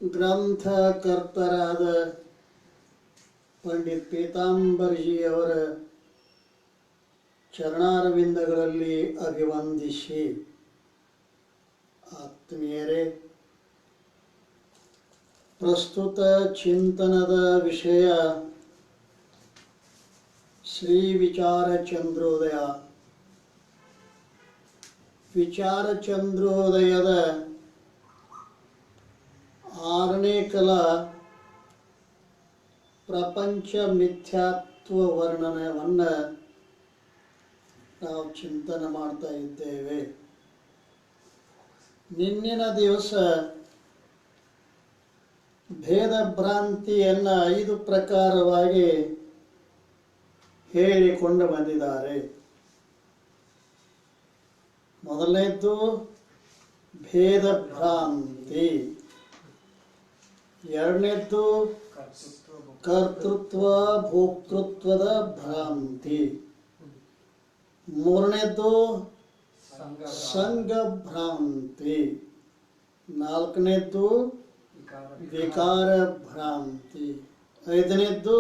ಗ್ರಂಥಕರ್ತರಾದ ಪಂಡಿತ್ ಪೀತಾಂಬರ್ಜಿಯವರ ಚರಣಾರವಿಂದಗಳಲ್ಲಿ ಅಭಿವಂದಿಸಿ, ಆತ್ಮೀಯರೇ, ಪ್ರಸ್ತುತ ಚಿಂತನದ ವಿಷಯ ಶ್ರೀ ವಿಚಾರ ಚಂದ್ರೋದಯ. ವಿಚಾರ ಚಂದ್ರೋದಯದ 6ನೇ ಕಲ ಪ್ರಪಂಚ ಮಿಥ್ಯಾತ್ವ ವರ್ಣನವನ್ನು ನಾವು ಚಿಂತನೆ ಮಾಡ್ತಾ ಇದ್ದೇವೆ. ನಿನ್ನಿನ ದಿವಸ ಭೇದ ಭ್ರಾಂತಿಯನ್ನು 5 ಪ್ರಕಾರವಾಗಿ ಹೇಳಿಕೊಂಡು ಬಂದಿದ್ದಾರೆ. ಮೊದಲನೇದ್ದು ಭೇದ ಭ್ರಾಂತಿ, ಎರಡನೇದ್ದು ಕರ್ತೃತ್ವ ಭೋಕ್ತೃತ್ವದ ಭ್ರಾಂತಿ, ಮೂರನೇದ್ದು ಸಂಘ ಭ್ರಾಂತಿ, ನಾಲ್ಕನೇದ್ದು ವಿಕಾರ ಭ್ರಾಂತಿ, ಐದನೇದ್ದು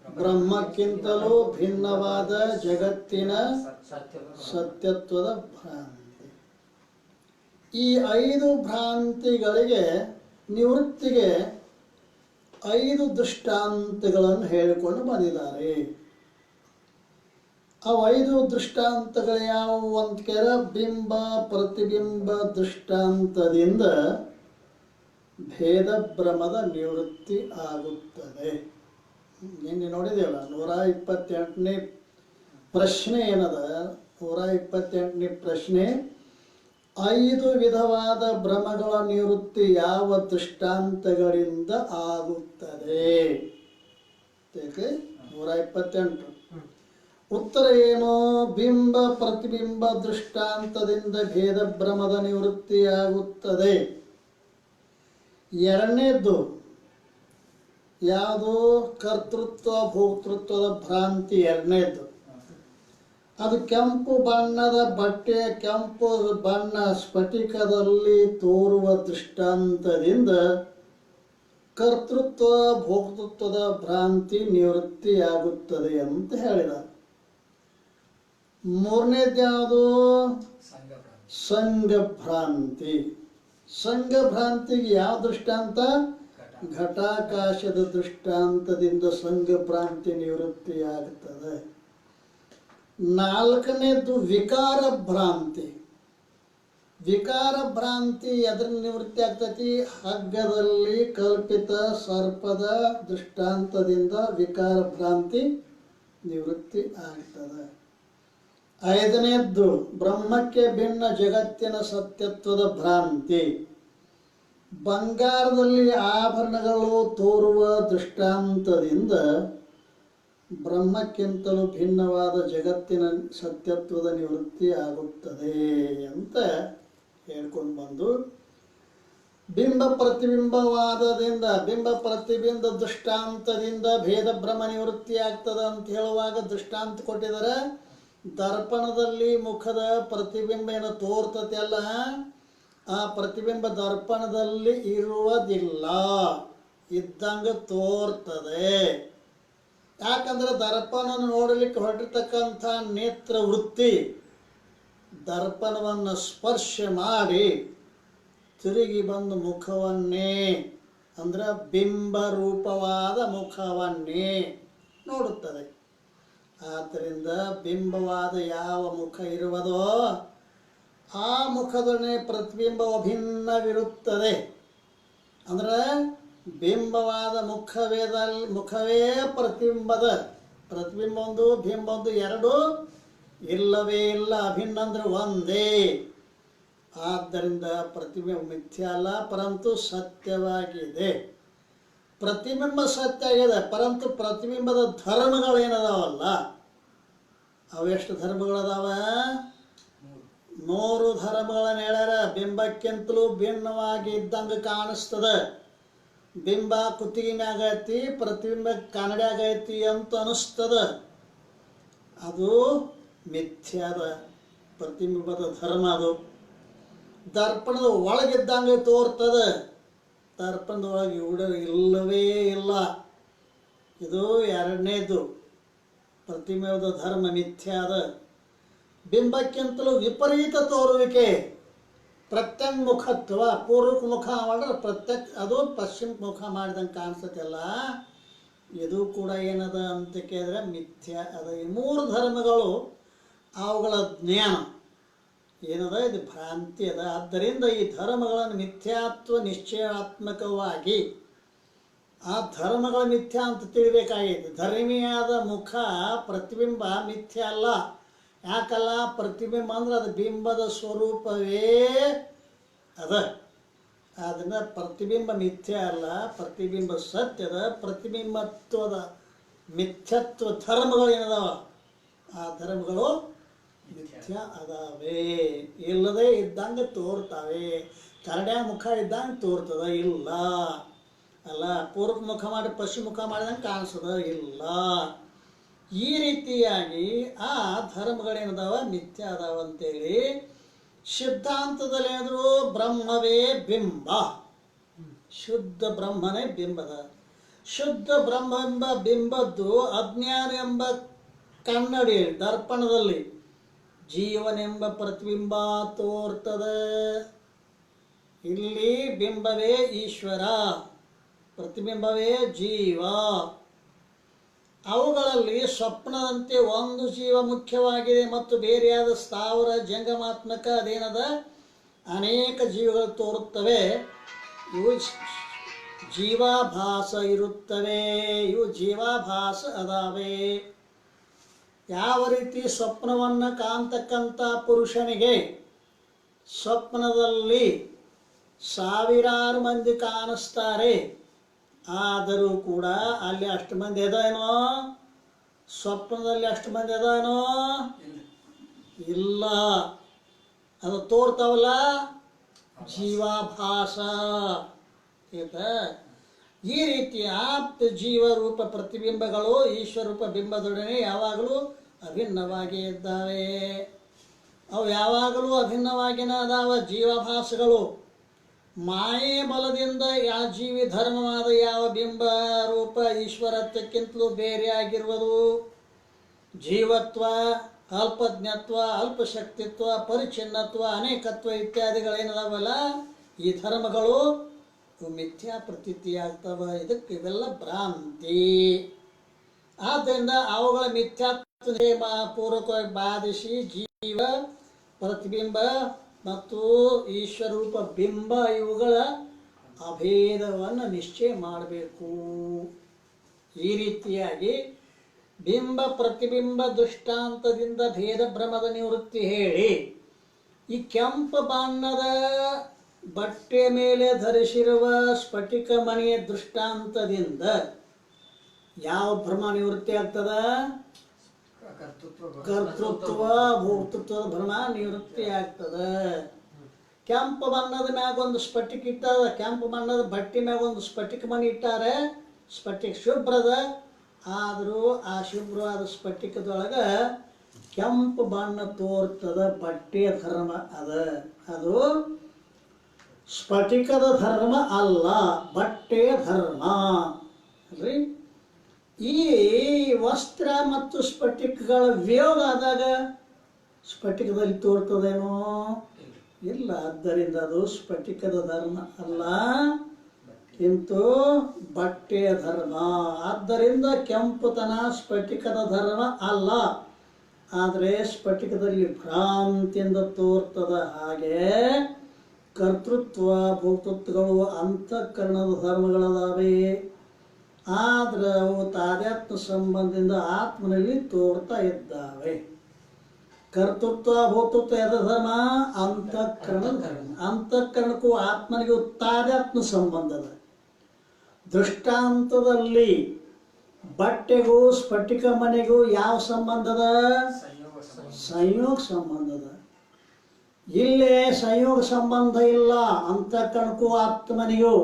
ಬ್ರಹ್ಮಕ್ಕಿಂತಲೂ ಭಿನ್ನವಾದ ಜಗತ್ತಿನ ಸತ್ಯತ್ವದ ಭ್ರಾಂತಿ. ಈ 5 ಭ್ರಾಂತಿಗಳಿಗೆ ನಿವೃತ್ತಿಗೆ 5 ದೃಷ್ಟಾಂತಗಳನ್ನು ಹೇಳಿಕೊಂಡು ಬಂದಿದ್ದಾರೆ. ಆ 5 ದೃಷ್ಟಾಂತಗಳು ಯಾವುವು ಅಂತ ಕೇಳ, ಬಿಂಬ ಪ್ರತಿಬಿಂಬ ದೃಷ್ಟಾಂತದಿಂದ ಭೇದ ಭ್ರಮದ ನಿವೃತ್ತಿ ಆಗುತ್ತದೆ. ನಿನ್ನೆ ನೋಡಿದೇವಲ್ಲ, 128ನೇ ಪ್ರಶ್ನೆ ಏನದ? 128ನೇ ಪ್ರಶ್ನೆ, 5 ವಿಧವಾದ ಭ್ರಮಗಳ ನಿವೃತ್ತಿ ಯಾವ ದೃಷ್ಟಾಂತಗಳಿಂದ ಆಗುತ್ತದೆ? 128. ಉತ್ತರ ಏನು? ಬಿಂಬ ಪ್ರತಿಬಿಂಬ ದೃಷ್ಟಾಂತದಿಂದ ಭೇದ ಭ್ರಮದ ನಿವೃತ್ತಿಯಾಗುತ್ತದೆ. ಎರಡನೇದ್ದು ಯಾವುದು? ಕರ್ತೃತ್ವ ಭೋಕ್ತೃತ್ವದ ಭ್ರಾಂತಿ. ಎರಡನೇದ್ದು ಅದು ಕೆಂಪು ಬಣ್ಣದ ಬಟ್ಟೆ, ಕೆಂಪು ಬಣ್ಣ ಸ್ಫಟಿಕದಲ್ಲಿ ತೋರುವ ದೃಷ್ಟಾಂತದಿಂದ ಕರ್ತೃತ್ವ ಭೋಕ್ತೃತ್ವದ ಭ್ರಾಂತಿ ನಿವೃತ್ತಿಯಾಗುತ್ತದೆ ಅಂತ ಹೇಳಿದ. ಮೂರನೇದು ಯಾವುದು? ಸಂಘ ಭ್ರಾಂತಿ. ಸಂಘ ಭ್ರಾಂತಿಗೆ ಯಾವ ದೃಷ್ಟಾಂತ? ಘಟಾಕಾಶದ ದೃಷ್ಟಾಂತದಿಂದ ಸಂಘ ಭ್ರಾಂತಿ ನಿವೃತ್ತಿಯಾಗುತ್ತದೆ. ನಾಲ್ಕನೇದು ವಿಕಾರ ಭ್ರಾಂತಿ. ವಿಕಾರ ಭ್ರಾಂತಿ ಎದ್ರ ನಿವೃತ್ತಿ ಆಗ್ತೈತಿ? ಹಗ್ಗದಲ್ಲಿ ಕಲ್ಪಿತ ಸರ್ಪದ ದೃಷ್ಟಾಂತದಿಂದ ವಿಕಾರ ಭ್ರಾಂತಿ ನಿವೃತ್ತಿ ಆಗ್ತದೆ. ಐದನೇದ್ದು ಬ್ರಹ್ಮಕ್ಕೆ ಭಿನ್ನ ಜಗತ್ತಿನ ಸತ್ಯತ್ವದ ಭ್ರಾಂತಿ. ಬಂಗಾರದಲ್ಲಿ ಆಭರಣಗಳು ತೋರುವ ದೃಷ್ಟಾಂತದಿಂದ ಬ್ರಹ್ಮಕ್ಕಿಂತಲೂ ಭಿನ್ನವಾದ ಜಗತ್ತಿನ ಸತ್ಯತ್ವದ ನಿವೃತ್ತಿ ಆಗುತ್ತದೆ ಅಂತ ಹೇಳ್ಕೊಂಡು ಬಂದು, ಬಿಂಬ ಪ್ರತಿಬಿಂಬವಾದದಿಂದ ಬಿಂಬ ಪ್ರತಿಬಿಂಬ ದೃಷ್ಟಾಂತದಿಂದ ಭೇದ ಭ್ರಮ ನಿವೃತ್ತಿ ಆಗ್ತದೆ ಅಂತ ಹೇಳುವಾಗ ದೃಷ್ಟಾಂತ ಕೊಟ್ಟಿದ್ದಾರೆ. ದರ್ಪಣದಲ್ಲಿ ಮುಖದ ಪ್ರತಿಬಿಂಬ ಏನು ತೋರ್ತತೆ ಅಲ್ಲ, ಆ ಪ್ರತಿಬಿಂಬ ದರ್ಪಣದಲ್ಲಿ ಇರುವುದಿಲ್ಲ, ಇದ್ದಂಗೆ ತೋರ್ತದೆ. ಯಾಕಂದ್ರೆ ದರ್ಪಣ ನೋಡಲಿಕ್ಕೆ ಹೊರಟಿರ್ತಕ್ಕಂಥ ನೇತ್ರ ವೃತ್ತಿ ದರ್ಪಣವನ್ನು ಸ್ಪರ್ಶ ಮಾಡಿ ತಿರುಗಿ ಬಂದು ಮುಖವನ್ನೇ, ಅಂದ್ರೆ ಬಿಂಬ ರೂಪವಾದ ಮುಖವನ್ನೇ ನೋಡುತ್ತದೆ. ಆದ್ದರಿಂದ ಬಿಂಬವಾದ ಯಾವ ಮುಖ ಇರುವುದೋ ಆ ಮುಖದೊಡನೆ ಪ್ರತಿಬಿಂಬ ಭಿನ್ನವಿರುತ್ತದೆ. ಅಂದ್ರೆ ಬಿಂಬವಾದ ಮುಖವೇ ಪ್ರತಿಬಿಂಬ ಒಂದು ಬಿಂಬ ಒಂದು ಎರಡು ಇಲ್ಲವೇ ಇಲ್ಲ, ಅಭಿನ್ನ ಅಂದ್ರೆ ಒಂದೇ. ಆದ್ದರಿಂದ ಪ್ರತಿಬಿಂಬ ಮಿಥ್ಯ ಅಲ್ಲ, ಪರಂತು ಸತ್ಯವಾಗಿದೆ. ಪ್ರತಿಬಿಂಬ ಸತ್ಯ ಆಗಿದೆ, ಪರಂತು ಪ್ರತಿಬಿಂಬದ ಧರ್ಮಗಳೇನದಾವಲ್ಲ, ಅವೆಷ್ಟು ಧರ್ಮಗಳದಾವ? 3 ಧರ್ಮಗಳನ್ನು ಹೇಳ್ಯಾರ. ಬಿಂಬಕ್ಕಿಂತಲೂ ಭಿನ್ನವಾಗಿ ಇದ್ದಂಗೆ ಕಾಣಿಸ್ತದೆ. ಬಿಂಬ ಕುತ್ತಿಗೆ ಮ್ಯಾಗ ಐತಿ, ಪ್ರತಿಬಿಂಬ ಕನ್ನಡ್ಯಾಗ ಐತಿ ಅಂತ ಅನಿಸ್ತದ. ಅದು ಮಿಥ್ಯಾದ ಪ್ರತಿಬಿಂಬದ ಧರ್ಮ. ಅದು ದರ್ಪಣದ ಒಳಗಿದ್ದಂಗೆ ತೋರ್ತದೆ, ದರ್ಪಣದೊಳಗೆ ಇಲ್ಲವೇ ಇಲ್ಲ. ಇದು ಎರಡನೇದು. ಪ್ರತಿಮೆಯದ ಧರ್ಮ ಮಿಥ್ಯಾದ. ಬಿಂಬಕ್ಕಿಂತಲೂ ವಿಪರೀತ ತೋರುವಿಕೆ, ಪ್ರತ್ಯಂಗುಖತ್ವ. ಪೂರ್ವಕ್ಕೆ ಮುಖ ಮಾಡಿದ್ರೆ ಅದು ಪಶ್ಚಿಮ ಮುಖ ಮಾಡಿದಂಗೆ ಕಾಣಿಸ್ತೈತಲ್ಲ, ಇದು ಕೂಡ ಏನದ ಅಂತ ಕೇಳಿದ್ರೆ ಮಿಥ್ಯ ಅದ. ಈ ಮೂರು ಧರ್ಮಗಳು ಅವುಗಳ ಜ್ಞಾನ ಏನದ, ಇದು ಭ್ರಾಂತಿ ಅದ. ಆದ್ದರಿಂದ ಈ ಧರ್ಮಗಳನ್ನು ಮಿಥ್ಯಾತ್ವ ನಿಶ್ಚಯಾತ್ಮಕವಾಗಿ ಆ ಧರ್ಮಗಳ ಮಿಥ್ಯ ಅಂತ ತಿಳಿಬೇಕಾಗಿದೆ. ಧರ್ಮಿಯಾದ ಮುಖ ಪ್ರತಿಬಿಂಬ ಮಿಥ್ಯ ಅಲ್ಲ. ಯಾಕಲ್ಲ? ಪ್ರತಿಬಿಂಬ ಅಂದ್ರೆ ಅದು ಬಿಂಬದ ಸ್ವರೂಪವೇ ಅದ. ಅದನ್ನ ಪ್ರತಿಬಿಂಬ ಮಿಥ್ಯ ಅಲ್ಲ, ಪ್ರತಿಬಿಂಬ ಸತ್ಯದ. ಪ್ರತಿಬಿಂಬತ್ವದ ಮಿಥ್ಯತ್ವ ಧರ್ಮಗಳು ಏನದಾವ, ಆ ಧರ್ಮಗಳು ಮಿಥ್ಯ ಅದಾವೆ. ಇಲ್ಲದೆ ಇದ್ದಂಗೆ ತೋರ್ತಾವೆ. ಕರಡ್ಯ ಮುಖ ಇದ್ದಂಗೆ ತೋರ್ತದ ಇಲ್ಲ ಅಲ್ಲ. ಪೂರ್ವ ಮುಖ ಮಾಡಿ ಪಶ್ಚಿಮ ಮುಖ ಮಾಡಿದಂಗೆ ಕಾಣಿಸ್ತದ ಇಲ್ಲ. ಈ ರೀತಿಯಾಗಿ ಆ ಧರ್ಮಗಳೇನದಾವ ಮಿಥ್ಯ ಅದಾವ ಅಂತೇಳಿ ಸಿದ್ಧಾಂತದಲ್ಲಿ ಏನಾದ್ರು ಬ್ರಹ್ಮವೇ ಬಿಂಬ, ಶುದ್ಧ ಬ್ರಹ್ಮನೇ ಬಿಂಬದ. ಶುದ್ಧ ಬ್ರಹ್ಮ ಎಂಬ ಬಿಂಬದ್ದು ಅಜ್ಞಾನ ಎಂಬ ಕನ್ನಡಿ ದರ್ಪಣದಲ್ಲಿ ಜೀವನೆಂಬ ಪ್ರತಿಬಿಂಬ ತೋರ್ತದ. ಇಲ್ಲಿ ಬಿಂಬವೇ ಈಶ್ವರ, ಪ್ರತಿಬಿಂಬವೇ ಜೀವ. ಅವುಗಳಲ್ಲಿ ಸ್ವಪ್ನದಂತೆ ಒಂದು ಜೀವ ಮುಖ್ಯವಾಗಿದೆ ಮತ್ತು ಬೇರೆಯಾದ ಸ್ಥಾವರ ಜಂಗಮಾತ್ಮಕ ಅದೇನದ ಅನೇಕ ಜೀವಗಳು ತೋರುತ್ತವೆ. ಇವು ಜೀವಾಭಾಸ ಇರುತ್ತವೆ. ಇವು ಜೀವಾಭಾಸ ಅದಾವೆ. ಯಾವ ರೀತಿ ಸ್ವಪ್ನವನ್ನು ಕಾಣ್ತಕ್ಕಂಥ ಪುರುಷನಿಗೆ ಸ್ವಪ್ನದಲ್ಲಿ ಸಾವಿರಾರು ಮಂದಿ ಕಾಣಿಸ್ತಾರೆ, ಆದರೂ ಕೂಡ ಅಲ್ಲಿ ಅಷ್ಟು ಮಂದಿ ಅದೇನೋ, ಸ್ವಪ್ನದಲ್ಲಿ ಅಷ್ಟು ಮಂದಿ ಅದೇನೋ ಇಲ್ಲ. ಅದು ತೋರ್ತಾವಲ್ಲ ಜೀವಾಭಾಸ. ಈ ರೀತಿಯ ಜೀವರೂಪ ಪ್ರತಿಬಿಂಬಗಳು ಈಶ್ವರೂಪ ಬಿಂಬದೊಡನೆ ಯಾವಾಗಲೂ ಅಭಿನ್ನವಾಗಿ ಇದ್ದಾವೆ. ಅವು ಯಾವಾಗಲೂ ಅಭಿನ್ನವಾಗಿನ ಅದಾವ ಜೀವಾಭಾಸಗಳು. ಮಾಯೆ ಬಲದಿಂದ ಯಾವ ಜೀವಿ ಧರ್ಮವಾದ ಯಾವ ಬಿಂಬ ರೂಪ ಈಶ್ವರತ್ವಕ್ಕಿಂತಲೂ ಬೇರೆಯಾಗಿರುವುದು. ಜೀವತ್ವ, ಅಲ್ಪಜ್ಞತ್ವ, ಅಲ್ಪಶಕ್ತಿತ್ವ, ಪರಿಚ್ಛಿನ್ನತ್ವ, ಅನೇಕತ್ವ ಇತ್ಯಾದಿಗಳೇನದಾವಲ್ಲ ಈ ಧರ್ಮಗಳು ಮಿಥ್ಯಾ ಪ್ರತೀತಿಯಾಗ್ತವ. ಇದಕ್ಕೆ ಇವೆಲ್ಲ ಭ್ರಾಂತಿ. ಆದ್ದರಿಂದ ಅವುಗಳ ಮಿಥ್ಯಾತ್ವ ಪೂರ್ವಕವಾಗಿ ಬಾಧಿಸಿ ಜೀವ ಪ್ರತಿಬಿಂಬ ಮತ್ತು ಈಶ್ವರೂಪ ಬಿಂಬ ಇವುಗಳ ಅಭೇದವನ್ನು ನಿಶ್ಚಯ ಮಾಡಬೇಕು. ಈ ರೀತಿಯಾಗಿ ಬಿಂಬ ಪ್ರತಿಬಿಂಬ ದೃಷ್ಟಾಂತದಿಂದ ಭೇದ ಭ್ರಮದ ನಿವೃತ್ತಿ ಹೇಳಿ, ಈ ಕೆಂಪು ಬಣ್ಣದ ಬಟ್ಟೆ ಮೇಲೆ ಧರಿಸಿರುವ ಸ್ಫಟಿಕ ಮಣಿಯ ದೃಷ್ಟಾಂತದಿಂದ ಯಾವ ಭ್ರಮ ನಿವೃತ್ತಿ ಆಗ್ತದ? ಕರ್ತೃತ್ವ ಭೋಕ್ತೃತ್ವದ ಭ್ರಮ ನಿವೃತ್ತಿ ಆಗ್ತದ. ಕೆಂಪು ಬಣ್ಣದ ಮ್ಯಾಗ ಒಂದು ಸ್ಫಟಿಕ ಇಟ್ಟಾರ, ಕೆಂಪು ಬಣ್ಣದ ಬಟ್ಟೆ ಮ್ಯಾಗ ಒಂದು ಸ್ಫಟಿಕ ಮಣಿ ಇಟ್ಟಾರೆ. ಸ್ಫಟಿಕ ಶುಭ್ರದ, ಆದರೂ ಆ ಶುಭ್ರವಾದ ಸ್ಫಟಿಕದೊಳಗ ಕೆಂಪು ಬಣ್ಣ ತೋರ್ತದ. ಬಟ್ಟೆಯ ಧರ್ಮ ಅದ, ಅದು ಸ್ಫಟಿಕದ ಧರ್ಮ ಅಲ್ಲ, ಬಟ್ಟೆಯ ಧರ್ಮ ಅಲ್ರಿ. ಈ ವಸ್ತ್ರ ಮತ್ತು ಸ್ಫಟಿಕಗಳ ವಿಯೋಗ ಆದಾಗ ಸ್ಫಟಿಕದಲ್ಲಿ ತೋರ್ತದೇನೋ ಇಲ್ಲ. ಆದ್ದರಿಂದ ಅದು ಸ್ಫಟಿಕದ ಧರ್ಮ ಅಲ್ಲ, ಕಿಂತು ಬಟ್ಟೆಯ ಧರ್ಮ. ಆದ್ದರಿಂದ ಕೆಂಪುತನ ಸ್ಫಟಿಕದ ಧರ್ಮ ಅಲ್ಲ, ಆದರೆ ಸ್ಫಟಿಕದಲ್ಲಿ ಭ್ರಾಂತಿಯಿಂದ ತೋರ್ತದ. ಹಾಗೆ ಕರ್ತೃತ್ವ ಭೋಕ್ತೃತ್ವಗಳು ಅಂತಃಕರಣದ ಧರ್ಮಗಳದಾವೆ. ಆದ್ರೆ ಅವು ತಾದಾತ್ಮ ಸಂಬಂಧದಿಂದ ಆತ್ಮನಲ್ಲಿ ತೋರ್ತಾ ಇದ್ದಾವೆ. ಕರ್ತೃತ್ವ ಭೋಕ್ತೃತ್ವ ಎದ ಧರ್ಮ? ಅಂತಃಕರಣದ ಧರ್ಮ. ಅಂತಃಕರಣಕ್ಕೂ ಆತ್ಮನಿಗೂ ತಾದಾತ್ಮ ಸಂಬಂಧದ. ದೃಷ್ಟಾಂತದಲ್ಲಿ ಬಟ್ಟೆಗೂ ಸ್ಫಟಿಕ ಮನೆಗೂ ಯಾವ ಸಂಬಂಧದ? ಸಂಯೋಗ ಸಂಬಂಧದ. ಇಲ್ಲೇ ಸಂಯೋಗ ಸಂಬಂಧ ಇಲ್ಲ ಅಂತಃಕರಣಕ್ಕೂ ಆತ್ಮನಿಗೂ.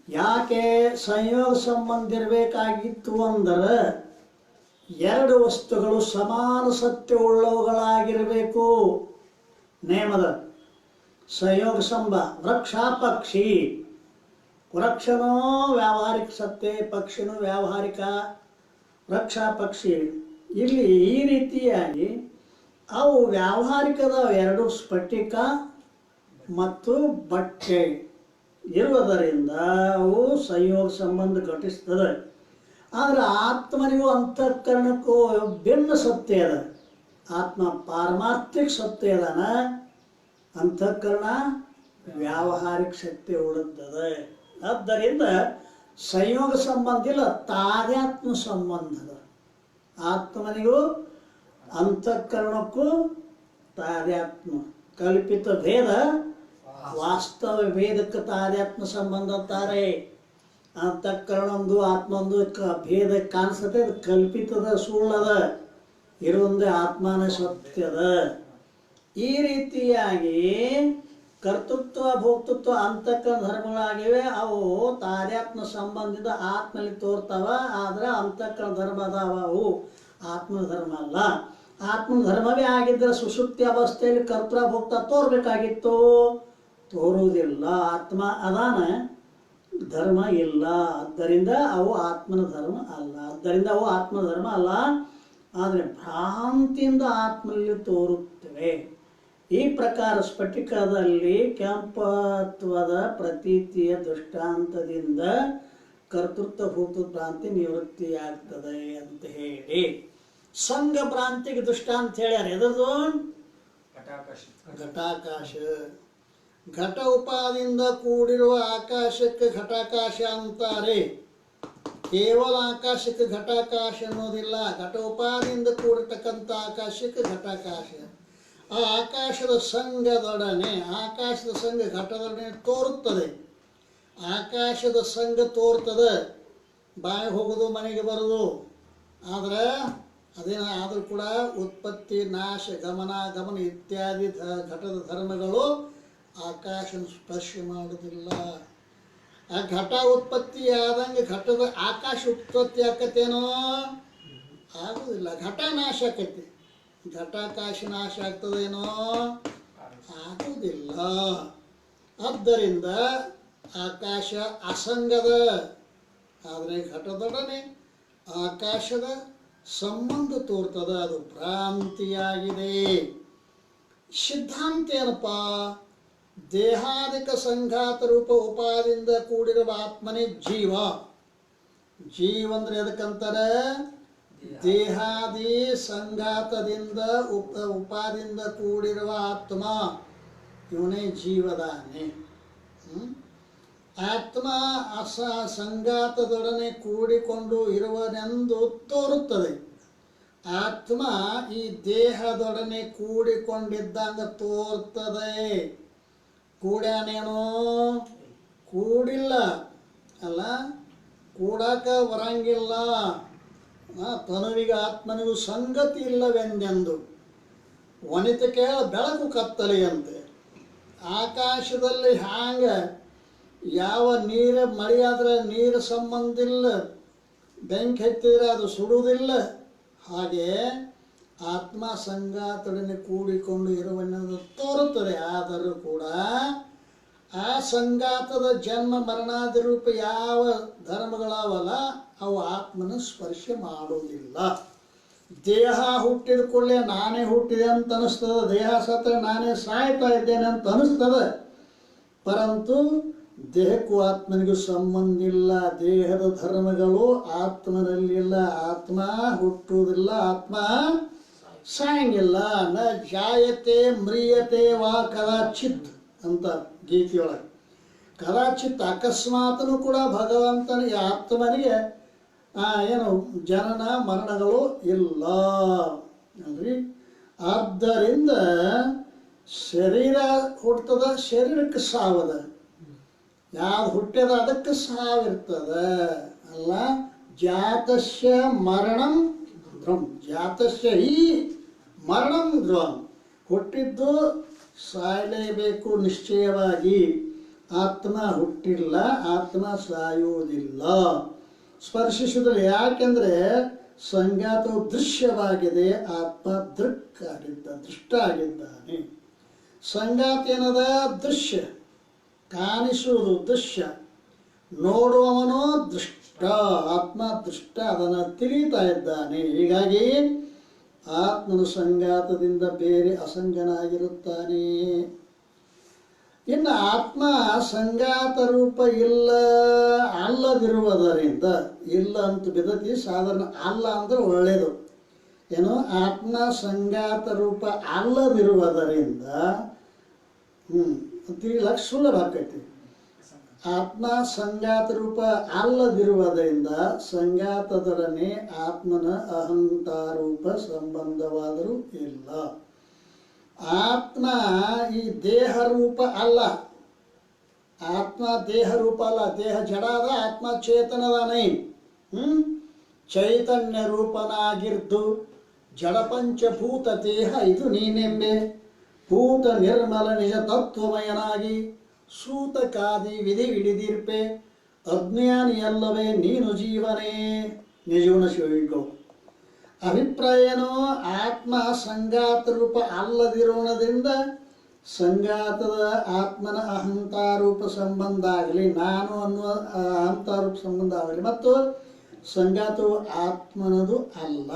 ಯಾಕೆ ಸಂಯೋಗ ಸಂಬಂಧ ಇರಬೇಕಾಗಿತ್ತು ಅಂದ್ರೆ ಎರಡು ವಸ್ತುಗಳು ಸಮಾನ ಸತ್ಯವುಳ್ಳವುಗಳಾಗಿರಬೇಕು. ನೇಮದ ಸಂಯೋಗ ಸಂಬಂಧ. ವೃಕ್ಷ ಪಕ್ಷಿ ವೃಕ್ಷನೋ ವ್ಯಾವಹಾರಿಕ ಸತ್ಯ, ಪಕ್ಷಿನೂ ವ್ಯಾವಹಾರಿಕ, ವೃಕ್ಷ ಪಕ್ಷಿ. ಇಲ್ಲಿ ಈ ರೀತಿಯಾಗಿ ಅವು ವ್ಯಾವಹಾರಿಕದ ಎರಡು ಸ್ಫಟಿಕ ಮತ್ತು ಬಟ್ಟೆ ಇರುವುದರಿಂದ ಅವು ಸಂಯೋಗ ಸಂಬಂಧ ಘಟಿಸ್ತದೆ. ಆದರೆ ಆತ್ಮನಿಗೂ ಅಂತಃಕರಣಕ್ಕೂ ಭಿನ್ನ ಸತ್ಯ ಅದ. ಆತ್ಮ ಪಾರಮಾರ್ಥಿಕ ಸತ್ಯ ಅದಾನ, ಅಂತಃಕರಣ ವ್ಯಾವಹಾರಿಕ ಶಕ್ತಿ ಉಳಿದದೆ. ಆದ್ದರಿಂದ ಸಂಯೋಗ ಸಂಬಂಧ ಇಲ್ಲ, ತಾದಾತ್ಮ ಸಂಬಂಧ ಅದ. ಆತ್ಮನಿಗೂ ಅಂತಃಕರಣಕ್ಕೂ ತಾದಾತ್ಮ ಕಲ್ಪಿತ ಭೇದ, ವಾಸ್ತವ ಭೇದಕ್ಕೆ ತಾದಾತ್ಮ ಸಂಬಂಧ ಅಂತಾರೆ. ಅಂತಃಕರಣೊಂದು ಆತ್ಮೊಂದು ಭೇದ ಕಾಣಿಸ್ತದೆ, ಅದು ಕಲ್ಪಿತದ, ಸುಳ್ಳದ. ಇರುವಂದೇ ಆತ್ಮನ ಸತ್ಯದ. ಈ ರೀತಿಯಾಗಿ ಕರ್ತೃತ್ವ ಭೋಕ್ತೃತ್ವ ಅಂತಃಕರಣ ಧರ್ಮಗಳಾಗಿವೆ. ಅವು ತಾದಾತ್ಮ ಸಂಬಂಧಿತ ಆತ್ಮಲ್ಲಿ ತೋರ್ತಾವ. ಆದ್ರೆ ಅಂತಃಕರಣ ಧರ್ಮ ಅದಾವ, ಅವು ಆತ್ಮನ ಧರ್ಮ ಅಲ್ಲ. ಆತ್ಮನ ಧರ್ಮವೇ ಆಗಿದ್ದರೆ ಸುಷುಪ್ತಿ ಅವಸ್ಥೆಯಲ್ಲಿ ಕರ್ತೃ ಭೋಕ್ತ ತೋರ್ಬೇಕಾಗಿತ್ತು, ತೋರುವುದಿಲ್ಲ. ಆತ್ಮ ಅದಾನ, ಧರ್ಮ ಇಲ್ಲ. ಆದ್ದರಿಂದ ಅವು ಆತ್ಮನ ಧರ್ಮ ಅಲ್ಲ. ಆದರೆ ಭ್ರಾಂತಿಯಿಂದ ಆತ್ಮನಲ್ಲಿ ತೋರುತ್ತವೆ. ಈ ಪ್ರಕಾರ ಸ್ಫಟಿಕದಲ್ಲಿ ಕೆಂಪತ್ವದ ಪ್ರತೀತಿಯ ದೃಷ್ಟಾಂತದಿಂದ ಕರ್ತೃತ್ವ ಭೂತ ಭ್ರಾಂತಿ ನಿವೃತ್ತಿಯಾಗ್ತದೆ ಅಂತ ಹೇಳಿ ಸಂಘ ಭ್ರಾಂತಿಗೆ ದೃಷ್ಟಾಂತ ಹೇಳ್ಯಾರ. ಎದದು? ಘಟಾಕಾಶ. ಘಟ ಉಪಾದಿಂದ ಕೂಡಿರುವ ಆಕಾಶಕ್ಕೆ ಘಟಾಕಾಶ ಅಂತಾರೆ. ಕೇವಲ ಆಕಾಶಕ್ಕೆ ಘಟಾಕಾಶ ಅನ್ನೋದಿಲ್ಲ, ಘಟ ಉಪಾದಿಂದ ಕೂಡಿರ್ತಕ್ಕಂಥ ಆಕಾಶಕ್ಕೆ ಘಟಾಕಾಶ. ಆ ಆಕಾಶದ ಸಂಘದೊಡನೆ, ಆಕಾಶದ ಸಂಘ ಘಟದೊಡನೆ ತೋರುತ್ತದೆ. ಆಕಾಶದ ಸಂಘ ತೋರ್ತದೆ, ಬಾಯಿ ಹೋಗೋದು ಮನೆಗೆ ಬರೋದು. ಆದರೆ ಅದೇನಾದರೂ ಕೂಡ ಉತ್ಪತ್ತಿ, ನಾಶ, ಗಮನ ಇತ್ಯಾದಿ ಘಟದ ಧರ್ಮಗಳು ಆಕಾಶನ ಸ್ಪರ್ಶ ಮಾಡುವುದಿಲ್ಲ. ಆ ಘಟ ಉತ್ಪತ್ತಿ ಆದಂಗೆ ಘಟದ ಆಕಾಶ ಉತ್ಪತ್ತಿ ಆಕತ್ತೇನೋ? ಆಗುವುದಿಲ್ಲ. ಘಟ ನಾಶ ಆಕೈತಿ, ಘಟಾಕಾಶ ನಾಶ ಆಗ್ತದೇನೋ? ಆಗುವುದಿಲ್ಲ. ಆದ್ದರಿಂದ ಆಕಾಶ ಅಸಂಗದ, ಆದರೆ ಘಟದೊಡನೆ ಆಕಾಶದ ಸಂಬಂಧ ತೋರ್ತದ, ಅದು ಭ್ರಾಂತಿಯಾಗಿದೆ. ಸಿದ್ಧಾಂತ ಏನಪ್ಪ? ದೇಹಾದಿಕ ಸಂಘಾತ ರೂಪ ಉಪಾದಿಂದ ಕೂಡಿರುವ ಆತ್ಮನೇ ಜೀವ. ಜೀವ ಅಂದ್ರೆ ಎದಕ್ಕಂತಾರೆ? ದೇಹಾದಿ ಸಂಘಾತದಿಂದ ಉಪಾದಿಂದ ಕೂಡಿರುವ ಆತ್ಮ, ಇವನೇ ಜೀವದಾನೆ. ಆತ್ಮ ಸಂಘಾತದೊಡನೆ ಕೂಡಿಕೊಂಡು ಇರುವನೆಂದು ತೋರುತ್ತದೆ. ಆತ್ಮ ಈ ದೇಹದೊಡನೆ ಕೂಡಿಕೊಂಡಿದ್ದಂಗ ತೋರ್ತದೆ. ಕೂಡ್ಯಾನೇನೋ? ಕೂಡಿಲ್ಲ ಅಲ್ಲ, ಕೂಡಾಕ ಬರಂಗಿಲ್ಲ. ತನುವಿಗೆ ಆತ್ಮನಿಗೂ ಸಂಗತಿ ಇಲ್ಲವೆಂದೆಂದು ವನಿತೆ ಕೇಳ ಬೆಳಕು ಕತ್ತಲೆಯಂತೆ. ಆಕಾಶದಲ್ಲಿ ಹ್ಯಾಂಗ ಯಾವ ನೀರು ಮಳೆಯಾದ್ರೆ ನೀರು ಸಂಬಂಧ ಇಲ್ಲ, ಬೆಂಕಿ ಹತ್ತಿದ್ರೆ ಅದು ಸುಡುವುದಿಲ್ಲ, ಹಾಗೆ ಆತ್ಮ ಸಂಘಾತೊಡನೆ ಕೂಡಿಕೊಂಡು ಇರುವನೆಂದು ತೋರುತ್ತದೆ. ಆದರೂ ಕೂಡ ಆ ಸಂಘಾತದ ಜನ್ಮ ಮರಣಾದಿ ರೂಪ ಯಾವ ಧರ್ಮಗಳವಲ್ಲ ಅವು ಆತ್ಮನ ಸ್ಪರ್ಶ ಮಾಡುವುದಿಲ್ಲ. ದೇಹ ಹುಟ್ಟಿದ ಕೂಡಲೇ ನಾನೇ ಹುಟ್ಟಿದೆ ಅಂತ ಅನಿಸ್ತದೆ, ದೇಹ ಸತ್ರ ನಾನೇ ಸಾಯ್ತಾ ಇದ್ದೇನೆ ಅಂತ ಅನಿಸ್ತದೆ. ಪರಂತು ದೇಹಕ್ಕೂ ಆತ್ಮನಿಗೂ ಸಂಬಂಧ ಇಲ್ಲ. ದೇಹದ ಧರ್ಮಗಳು ಆತ್ಮನಲ್ಲಿಲ್ಲ. ಆತ್ಮ ಹುಟ್ಟುವುದಿಲ್ಲ, ಆತ್ಮ ಸಾಯಂಗಿಲ್ಲ. ನ ಜಾಯತೆ ಮ್ರಿಯತೆ ವಾ ಕದಾಚಿತ್ ಅಂತ ಗೀತೆಯೊಳಗೆ. ಕದಾಚಿತ್ ಅಕಸ್ಮಾತ್ನು ಕೂಡ ಭಗವಂತನಿಗೆ ಆತ್ಮನಿಗೆ ಏನು ಜನನ ಮರಣಗಳು ಇಲ್ಲ ಅಲ್ರಿ. ಆದ್ದರಿಂದ ಶರೀರ ಹುಟ್ಟದ, ಶರೀರಕ್ಕೆ ಸಾವದ. ಯಾವ್ದು ಹುಟ್ಟ್ಯದ ಅದಕ್ಕೆ ಸಾವಿರ್ತದ ಅಲ್ಲ. ಜಾತಸ್ಯ ಮರಣಂ ಧ್ರುವಂ, ಜಾತಸ್ಯ ಹಿ ಮರಣಂ ಧ್ರುವಂ. ಹುಟ್ಟಿದ್ದು ಸಾಯಲೇಬೇಕು ನಿಶ್ಚಯವಾಗಿ. ಆತ್ಮ ಹುಟ್ಟಿಲ್ಲ, ಆತ್ಮ ಸಾಯುವುದಿಲ್ಲ, ಸ್ಪರ್ಶಿಸುವುದಿಲ್ಲ. ಯಾಕೆಂದರೆ ಸಂಘಾತವು ದೃಶ್ಯವಾಗಿದೆ, ಆತ್ಮ ದೃಕ್ ಆಗಿದ್ದ, ದೃಷ್ಟ ಆಗಿದ್ದಾನೆ. ಸಂಘಾತ ಏನದ? ದೃಶ್ಯ, ಕಾಣಿಸುವುದು ದೃಶ್ಯ. ನೋಡುವವನು ದೃಷ್ಟ, ಆತ್ಮ ದೃಷ್ಟ, ಅದನ್ನು ತಿಳಿತಾ ಇದ್ದಾನೆ. ಹೀಗಾಗಿ ಆತ್ಮನು ಸಂಘಾತದಿಂದ ಬೇರೆ ಅಸಂಗನಾಗಿರುತ್ತಾನೆ. ಇನ್ನು ಆತ್ಮ ಸಂಘಾತ ರೂಪ ಅಲ್ಲದಿರುವುದರಿಂದ, ಇಲ್ಲ ಅಂತ ಬಿದ್ದತಿ, ಸಾಧಾರಣ ಅಲ್ಲ ಅಂದ್ರೆ ಒಳ್ಳೆಯದು. ಏನು, ಆತ್ಮ ಸಂಘಾತ ರೂಪ ಅಲ್ಲದಿರುವುದರಿಂದ ತಿಳಿಲಕ್ಕೆ ಸುಲಭ ಆಕೈತಿ. ಆತ್ಮ ಸಂಘಾತ ರೂಪ ಅಲ್ಲದಿರುವುದರಿಂದ ಸಂಘಾತದೊಡನೆ ಆತ್ಮನ ಅಹಂಕಾರೂಪ ಸಂಬಂಧವಾದರೂ ಇಲ್ಲ. ಆತ್ಮ ಈ ದೇಹ ರೂಪ ಅಲ್ಲ. ಆತ್ಮ ದೇಹ ರೂಪ ಅಲ್ಲ. ದೇಹ ಜಡಾದ, ಆತ್ಮ ಚೇತನದಾನೆ. ಚೈತನ್ಯ ರೂಪನಾಗಿರ್ದು ಜಡಪಂಚಭೂತ ದೇಹ ಇದು ನೀನೆಂಬೆ. ಭೂತ ನಿರ್ಮಲ ನಿಜ ತತ್ವಮಯನಾಗಿ ಸೂತಕಾದಿ ವಿಧಿ ವಿಡಿದಿರ್ಪೆ. ಅಜ್ಞಾನಿಯಲ್ಲವೇ ನೀನು ಜೀವನೇ. ನಿಜಗುಣ ಶಿವವಿಗೋ ಅಭಿಪ್ರಾಯನೋ, ಆತ್ಮ ಸಂಘಾತ ರೂಪ ಅಲ್ಲದಿರೋಣದಿಂದ ಸಂಘಾತದ ಆತ್ಮನ ಅಹಂಕಾರೂಪ ಸಂಬಂಧ ಆಗಲಿ, ನಾನು ಅನ್ನುವ ಅಹಂಕಾರೂಪ ಸಂಬಂಧ ಆಗಲಿ, ಮತ್ತು ಸಂಘಾತವು ಆತ್ಮನದು ಅಲ್ಲ.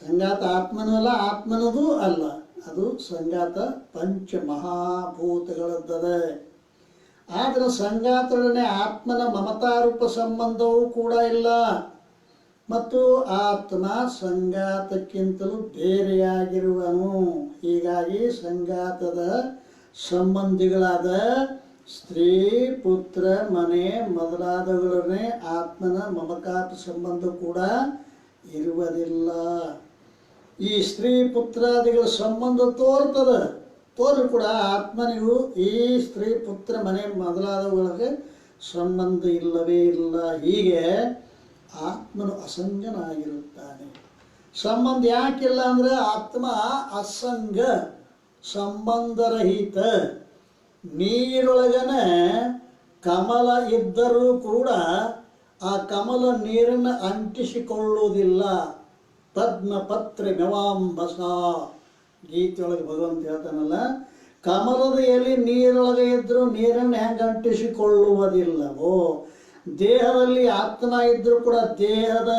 ಸಂಘಾತ ಆತ್ಮನೂ ಅಲ್ಲ, ಆತ್ಮನದೂ ಅಲ್ಲ. ಅದು ಸಂಘಾತ ಪಂಚಮಹಾಭೂತಗಳದ್ದದೆ. ಆದರೆ ಸಂಘಾತದೊಡನೆ ಆತ್ಮನ ಮಮತಾರೂಪ ಸಂಬಂಧವೂ ಕೂಡ ಇಲ್ಲ. ಮತ್ತು ಆತ್ಮ ಸಂಘಾತಕ್ಕಿಂತಲೂ ಬೇರೆಯಾಗಿರುವನು. ಹೀಗಾಗಿ ಸಂಘಾತದ ಸಂಬಂಧಿಗಳಾದ ಸ್ತ್ರೀ, ಪುತ್ರ, ಮನೆ ಮೊದಲಾದವುಗಳನ್ನೇ ಆತ್ಮನ ಮಮಕಾತ ಸಂಬಂಧ ಕೂಡ ಇರುವುದಿಲ್ಲ. ಈ ಸ್ತ್ರೀ ಪುತ್ರಾದಿಗಳ ಸಂಬಂಧ ತೋರು ಕೂಡ ಆತ್ಮನಿಗೂ ಈ ಸ್ತ್ರೀ ಪುತ್ರ ಮನೆ ಮೊದಲಾದವುಗಳಿಗೆ ಸಂಬಂಧ ಇಲ್ಲವೇ ಇಲ್ಲ. ಹೀಗೆ ಆತ್ಮನು ಅಸಂಗನಾಗಿರುತ್ತಾನೆ. ಸಂಬಂಧ ಯಾಕಿಲ್ಲ ಅಂದರೆ ಆತ್ಮ ಅಸಂಗ, ಸಂಬಂಧರಹಿತ. ನೀರೊಳಗನ ಕಮಲ ಇದ್ದರೂ ಕೂಡ ಆ ಕಮಲ ನೀರನ್ನು ಅಂಟಿಸಿಕೊಳ್ಳುವುದಿಲ್ಲ. ಪದ್ಮಪತ್ರೆ ಮೆವಾಂಬಸ ಗೀತೆಯೊಳಗೆ ಭಗವಂತ ಹೇಳ್ತಾನಲ್ಲ, ಕಮಲದ ಎಲೆ ನೀರೊಳಗೆ ಇದ್ದರೂ ನೀರನ್ನು ಹೆಂಗೆ ಅಂಟಿಸಿಕೊಳ್ಳುವುದಿಲ್ಲವೋ, ದೇಹದಲ್ಲಿ ಆತ್ಮ ಇದ್ದರೂ ಕೂಡ ದೇಹದ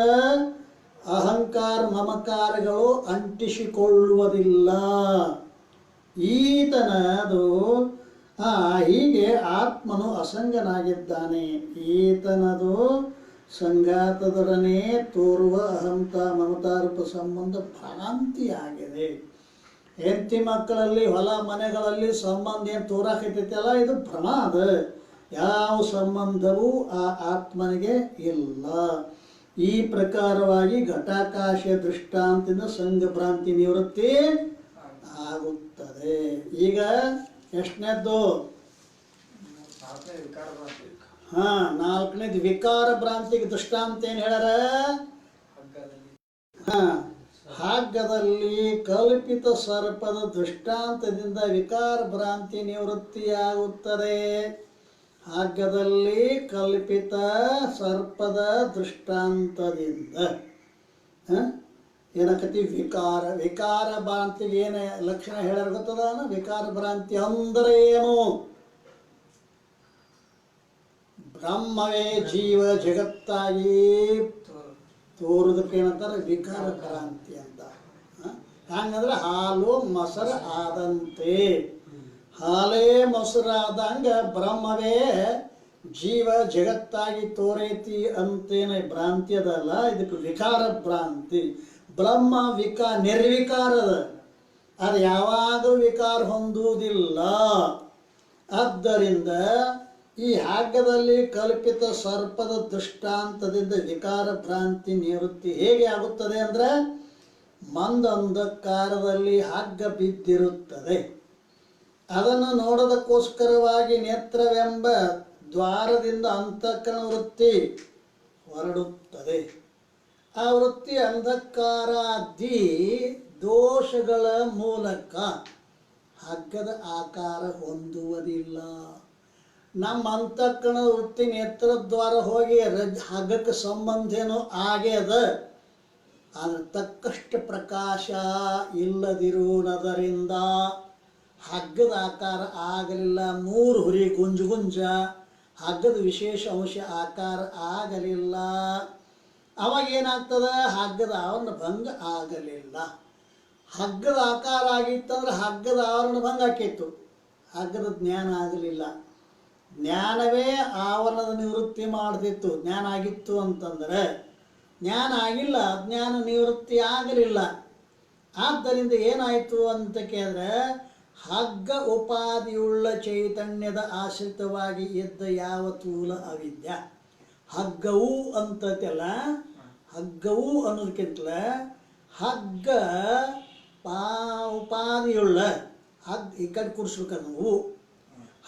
ಅಹಂಕಾರ ಮಮಕಾರಗಳು ಅಂಟಿಸಿಕೊಳ್ಳುವುದಿಲ್ಲ. ಈತನದು ಹೀಗೆ ಆತ್ಮನು ಅಸಂಗನಾಗಿದ್ದಾನೆ. ಈತನದು ಸಂಘಾತದೊಡನೆ ತೋರುವ ಅಹಂತ ಮಮತಾರೂಪ ಸಂಬಂಧ ಭ್ರಾಂತಿಯಾಗಿದೆ. ಹೆಂಡತಿ ಮಕ್ಕಳಲ್ಲಿ ಹೊಲ ಮನೆಗಳಲ್ಲಿ ಸಂಬಂಧ ಏನು ತೋರಾಕೈತೈತಲ್ಲ, ಇದು ಭ್ರಮ ಅದ. ಯಾವ ಸಂಬಂಧವೂ ಆ ಆತ್ಮನಿಗೆ ಇಲ್ಲ. ಈ ಪ್ರಕಾರವಾಗಿ ಘಟಾಕಾಶ ದೃಷ್ಟಾಂತದಿಂದ ಸಂಘ ಭ್ರಾಂತಿ ನಿವೃತ್ತಿ ಆಗುತ್ತದೆ. ಈಗ ಎಷ್ಟನೇದ್ದು? ನಾಲ್ಕನೇದು ವಿಕಾರ ಭ್ರಾಂತಿಗೆ ದೃಷ್ಟಾಂತ ಏನು ಹೇಳ್ಯಾರ? ಹಗ್ಗದಲ್ಲಿ ಕಲ್ಪಿತ ಸರ್ಪದ ದೃಷ್ಟಾಂತದಿಂದ ವಿಕಾರ ಭ್ರಾಂತಿ ನಿವೃತ್ತಿಯಾಗುತ್ತದೆ. ಹಗ್ಗದಲ್ಲಿ ಕಲ್ಪಿತ ಸರ್ಪದ ದೃಷ್ಟಾಂತದಿಂದ ಏನಕತಿ ವಿಕಾರ ಭ್ರಾಂತಿಗೆ ಏನು ಲಕ್ಷಣ ಹೇಳ್ಯಾರ ಗೊತ್ತದ? ವಿಕಾರ ಭ್ರಾಂತಿ ಅಂದರೆ ಏನು? ಬ್ರಹ್ಮವೇ ಜೀವ ಜಗತ್ತಾಗಿ ತೋರುದಕ್ಕೆ ಏನಂತಾರೆ? ವಿಕಾರ ಭ್ರಾಂತಿ ಅಂತ. ಹಂಗಂದ್ರೆ ಹಾಲು ಮೊಸರು ಆದಂತೆ, ಹಾಲೇ ಮೊಸರಾದಂಗೆ ಬ್ರಹ್ಮವೇ ಜೀವ ಜಗತ್ತಾಗಿ ತೋರೈತಿ ಅಂತೇನೆ ಭ್ರಾಂತಿ ಅದಲ್ಲ, ಇದಕ್ಕೆ ವಿಕಾರ ಭ್ರಾಂತಿ. ಬ್ರಹ್ಮ ನಿರ್ವಿಕಾರದ, ಅದು ಯಾವಾಗಲೂ ವಿಕಾರ ಹೊಂದುವುದಿಲ್ಲ. ಆದ್ದರಿಂದ ಈ ಹಗ್ಗದಲ್ಲಿ ಕಲ್ಪಿತ ಸರ್ಪದ ದೃಷ್ಟಾಂತದಿಂದ ವಿಕಾರ ಭ್ರಾಂತಿ ನಿವೃತ್ತಿ ಹೇಗೆ ಆಗುತ್ತದೆ ಅಂದರೆ, ಮಂದಂಧಕಾರದಲ್ಲಿ ಹಗ್ಗ ಬಿದ್ದಿರುತ್ತದೆ. ಅದನ್ನು ನೋಡೋದಕ್ಕೋಸ್ಕರವಾಗಿ ನೇತ್ರವೆಂಬ ದ್ವಾರದಿಂದ ಅಂತಃಕರಣ ವೃತ್ತಿ ಹೊರಡುತ್ತದೆ. ಆ ವೃತ್ತಿ ಅಂಧಕಾರಾದಿ ದೋಷಗಳ ಮೂಲಕ ಹಗ್ಗದ ಆಕಾರ ಹೊಂದುವುದಿಲ್ಲ. ನಮ್ಮ ಅಂತಃಕರಣ ವೃತ್ತಿ ನೇತ್ರದ್ವಾರ ಹೋಗಿ ಹಗ್ಗಕ್ಕೆ ಸಂಬಂಧ ಏನೋ ಆಗ್ಯದ, ಆದರೆ ತಕ್ಕಷ್ಟು ಪ್ರಕಾಶ ಇಲ್ಲದಿರುವುದರಿಂದ ಹಗ್ಗದ ಆಕಾರ ಆಗಲಿಲ್ಲ. ಮೂರು ಹುರಿ ಗುಂಜ ಹಗ್ಗದ ವಿಶೇಷ ಅಂಶ ಆಕಾರ ಆಗಲಿಲ್ಲ. ಅವಾಗ ಏನಾಗ್ತದ? ಹಗ್ಗದ ಆವರಣ ಭಂಗ ಆಗಲಿಲ್ಲ. ಹಗ್ಗದ ಆಕಾರ ಆಗಿತ್ತಂದ್ರೆ ಹಗ್ಗದ ಆವರಣ ಭಂಗ ಆಕಿತ್ತು, ಹಗ್ಗದ ಜ್ಞಾನ ಆಗಲಿಲ್ಲ. ಜ್ಞಾನವೇ ಆವರಣದ ನಿವೃತ್ತಿ ಮಾಡ್ತಿತ್ತು. ಜ್ಞಾನ ಆಗಿತ್ತು ಅಂತಂದರೆ, ಜ್ಞಾನ ಆಗಿಲ್ಲ, ಅಜ್ಞಾನ ನಿವೃತ್ತಿ ಆಗಲಿಲ್ಲ. ಆದ್ದರಿಂದ ಏನಾಯಿತು ಅಂತ ಕೇಳಿದ್ರೆ, ಹಗ್ಗ ಉಪಾದಿಯುಳ್ಳ ಚೈತನ್ಯದ ಆಶ್ರಿತವಾಗಿ ಇದ್ದ ಯಾವ ತೂಲ ಅವಿದ್ಯ, ಹಗ್ಗವು ಅಂತಲ್ಲ, ಹಗ್ಗವು ಅನ್ನೋದಕ್ಕಿಂತಲ ಹಗ್ಗ ಉಪಾದಿಯುಳ್ಳ, ಈ ಕಡೆ ಕೂರಿಸ್ಬೇಕು ನಾವು,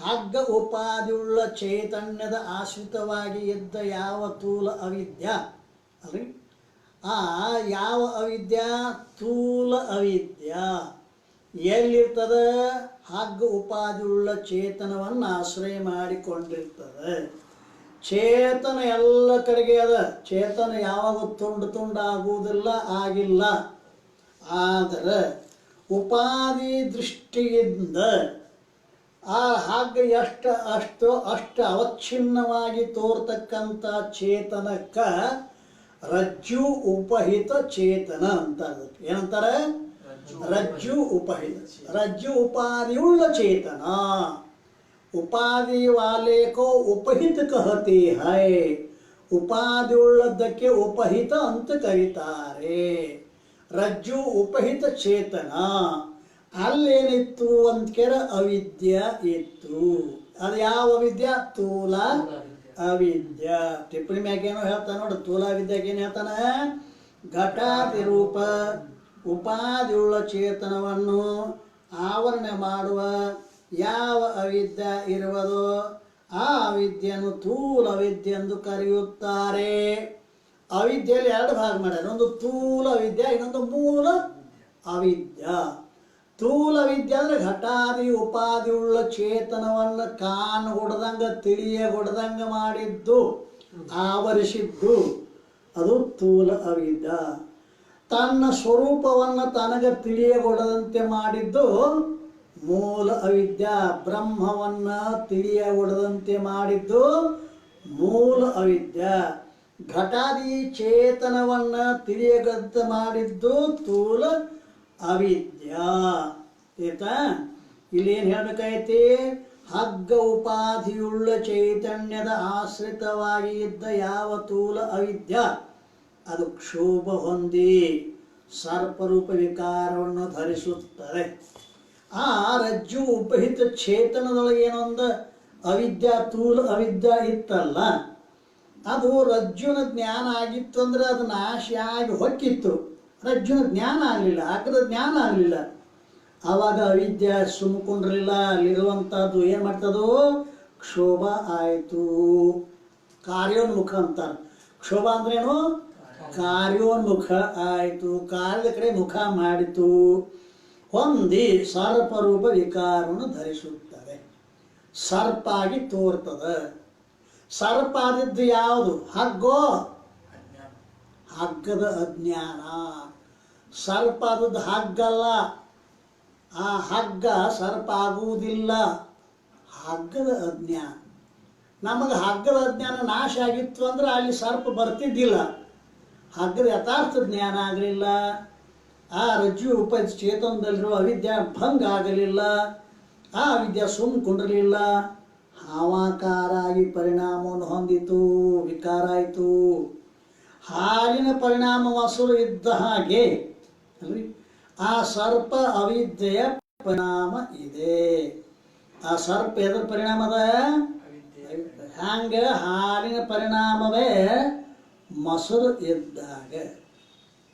ಹಗ್ಗ ಉಪಾದಿಯುಳ್ಳ ಚೈತನ್ಯದ ಆಶ್ರಿತವಾಗಿ ಇದ್ದ ಯಾವ ತೂಲ ಅವಿದ್ಯ ಅಲ್ರಿ, ಆ ಯಾವ ಅವಿದ್ಯ? ತೂಲ ಅವಿದ್ಯ ಎಲ್ಲಿರ್ತದ? ಹಗ್ಗ ಉಪಾದಿಯುಳ್ಳ ಚೇತನವನ್ನು ಆಶ್ರಯ ಮಾಡಿಕೊಂಡಿರ್ತದೆ. ಚೇತನ ಎಲ್ಲ ಕಡೆಗೆ ಅದ. ಚೇತನ ಯಾವಾಗ ತುಂಡಾಗುವುದಿಲ್ಲ, ಆಗಿಲ್ಲ. ಆದರೆ ಉಪಾದಿ ದೃಷ್ಟಿಯಿಂದ ಆ ಹಗ್ಗ ಅಷ್ಟು ಅವಚ್ಛಿನ್ನವಾಗಿ ತೋರ್ತಕ್ಕಂಥ ಚೇತನಕ್ಕ ರಜ್ಜು ಉಪಹಿತ ಚೇತನ ಅಂತ. ಏನಂತಾರೆ? ರಜ್ಜು ಉಪಹಿತ. ರಜ್ಜು ಉಪಾದಿಯುಳ್ಳ ಚೇತನ. ಉಪಾದಿ ವಾಲೆ ಕೋ ಉಪಹಿತ ಕಹತೆ ಹೈ. ಉಪಾದಿ ಉಳ್ಳದ್ದಕ್ಕೆ ಉಪಹಿತ ಅಂತ ಕರೀತಾರೆ. ರಜ್ಜು ಉಪಹಿತ ಚೇತನ. ಅಲ್ಲೇನಿತ್ತು ಅಂತ ಕೇಳ ಅವಿದ್ಯ ಇತ್ತು. ಅದು ಯಾವ ಅವಿದ್ಯ? ತೂಲ ಅವಿದ್ಯ. ಟಿಪ್ಪಣಿ ಮ್ಯಾಗೇನೋ ಹೇಳ್ತಾನೆ ನೋಡಿ, ತೂಲ ಅವಿದ್ಯಾಗ ಏನು ಹೇಳ್ತಾನೆ? ಘಟಾದಿ ರೂಪ ಉಪಾದಿಯುಳ್ಳ ಚೇತನವನ್ನು ಆವರಣೆ ಮಾಡುವ ಯಾವ ಅವಿದ್ಯ ಇರುವುದೋ ಆ ಅವಿದ್ಯೆಯನ್ನು ತೂಲ ಅವಿದ್ಯೆ ಎಂದು ಕರೆಯುತ್ತಾರೆ. ಅವಿದ್ಯೆಯಲ್ಲಿ ಎರಡು ಭಾಗ ಮಾಡ್ಯಾರ, ಒಂದು ತೂಲ ಅವಿದ್ಯ, ಇನ್ನೊಂದು ಮೂಲ ಅವಿದ್ಯ. ತೂಲ ವಿದ್ಯೆ ಅಂದರೆ ಘಟಾದಿ ಉಪಾದಿಯುಳ್ಳ ಚೇತನವನ್ನು ಕಾಣಗೊಡ್ದಂಗೆ ತಿಳಿಯಗೊಡ್ದಂಗೆ ಮಾಡಿದ್ದು, ಆವರಿಸಿದ್ದು, ಅದು ತೂಲ ಅವಿದ್ಯ. ತನ್ನ ಸ್ವರೂಪವನ್ನು ತನಗೆ ತಿಳಿಯಗೊಡದಂತೆ ಮಾಡಿದ್ದು ಮೂಲ ಅವಿದ್ಯ. ಬ್ರಹ್ಮವನ್ನು ತಿಳಿಯಗೊಡದಂತೆ ಮಾಡಿದ್ದು ಮೂಲ ಅವಿದ್ಯ. ಘಟಾದಿ ಚೇತನವನ್ನು ತಿಳಿಯದಂತೆ ಮಾಡಿದ್ದು ತೂಲ ಅವಿದ್ಯ. ಆಯ್ತಾ? ಇಲ್ಲಿ ಏನು ಹೇಳ್ಬೇಕಾಯ್ತಿ? ಹಗ್ಗ ಉಪಾಧಿಯುಳ್ಳ ಚೈತನ್ಯದ ಆಶ್ರಿತವಾಗಿ ಇದ್ದ ಯಾವ ತೂಲ ಅವಿದ್ಯ ಅದು ಕ್ಷೋಭ ಹೊಂದಿ ಸರ್ಪರೂಪ ವಿಕಾರವನ್ನು ಧರಿಸುತ್ತದೆ. ಆ ರಜ್ಜು ಉಪಹಿತ ಚೇತನದೊಳಗೆ ಏನೊಂದು ಅವಿದ್ಯ, ತೂಲ ಅವಿದ್ಯ ಇತ್ತಲ್ಲ, ಅದು ರಜ್ಜುನ ಜ್ಞಾನ ಆಗಿತ್ತು ಅಂದ್ರೆ ಅದು ನಾಶ ಆಗಿ ಹೊಕ್ಕಿತ್ತು. ರಜ್ಜುನ ಜ್ಞಾನ ಆಗಲಿಲ್ಲ, ಹಗ್ಗದ ಜ್ಞಾನ ಆಗಲಿಲ್ಲ. ಆವಾಗ ಅವಿದ್ಯೆ ಸುಮ್ಕೊಂಡಿರಲಿಲ್ಲ. ಅಲ್ಲಿರುವಂಥದ್ದು ಏನು ಮಾಡ್ತದೋ? ಕ್ಷೋಭ ಆಯಿತು. ಕಾರ್ಯೋನ್ಮುಖ ಅಂತಾರೆ. ಕ್ಷೋಭ ಅಂದ್ರೇನು? ಕಾರ್ಯೋನ್ಮುಖ ಆಯಿತು. ಕಾರ್ಯದ ಕಡೆ ಮುಖ ಮಾಡಿತು. ಹೊಂದಿ ಸರ್ಪರೂಪ ವಿಕಾರವನ್ನು ಧರಿಸುತ್ತದೆ. ಸರ್ಪ ಆಗಿ ತೋರ್ತದೆ. ಸರ್ಪ ಆದಿದ್ದು ಯಾವುದು? ಹಗ್ಗೋ? ಹಗ್ಗದ ಅಜ್ಞಾನ. ಸರ್ಪ ಆದದ್ದು ಹಗ್ಗಲ್ಲ. ಆ ಹಗ್ಗ ಸರ್ಪ ಆಗುವುದಿಲ್ಲ. ಹಗ್ಗದ ಅಜ್ಞಾನ. ನಮಗೆ ಹಗ್ಗದ ಅಜ್ಞಾನ ನಾಶ ಆಗಿತ್ತು ಅಂದ್ರೆ ಅಲ್ಲಿ ಸರ್ಪ ಬರ್ತಿದ್ದಿಲ್ಲ. ಹಗ್ಗದ ಯಥಾರ್ಥ ಜ್ಞಾನ ಆಗಲಿಲ್ಲ. ಆ ರಜ್ಜು ಉಪಹಿತ ಚೇತನದಲ್ಲಿರುವ ಅವಿದ್ಯೆ ಭಂಗ ಆಗಲಿಲ್ಲ. ಆ ಅವಿದ್ಯೆ ಸುಮ್ಮಕೊಂಡಿರಲಿಲ್ಲ. ಹಾವಾಕಾರ ಆಗಿ ಪರಿಣಾಮವನ್ನು ಹೊಂದಿತು, ವಿಕಾರ ಆಯಿತು. ಹಾಲಿನ ಪರಿಣಾಮ ಮೊಸರು ಇದ್ದ ಹಾಗೆ ಅಲ್ರಿ ಆ ಸರ್ಪ ಅವಿದ್ಯೆಯ ಪರಿಣಾಮ ಇದೆ. ಆ ಸರ್ಪ ಎದ್ರ ಪರಿಣಾಮದ? ಹಂಗೆ ಹಾಲಿನ ಪರಿಣಾಮವೇ ಮೊಸರು ಇದ್ದಾಗ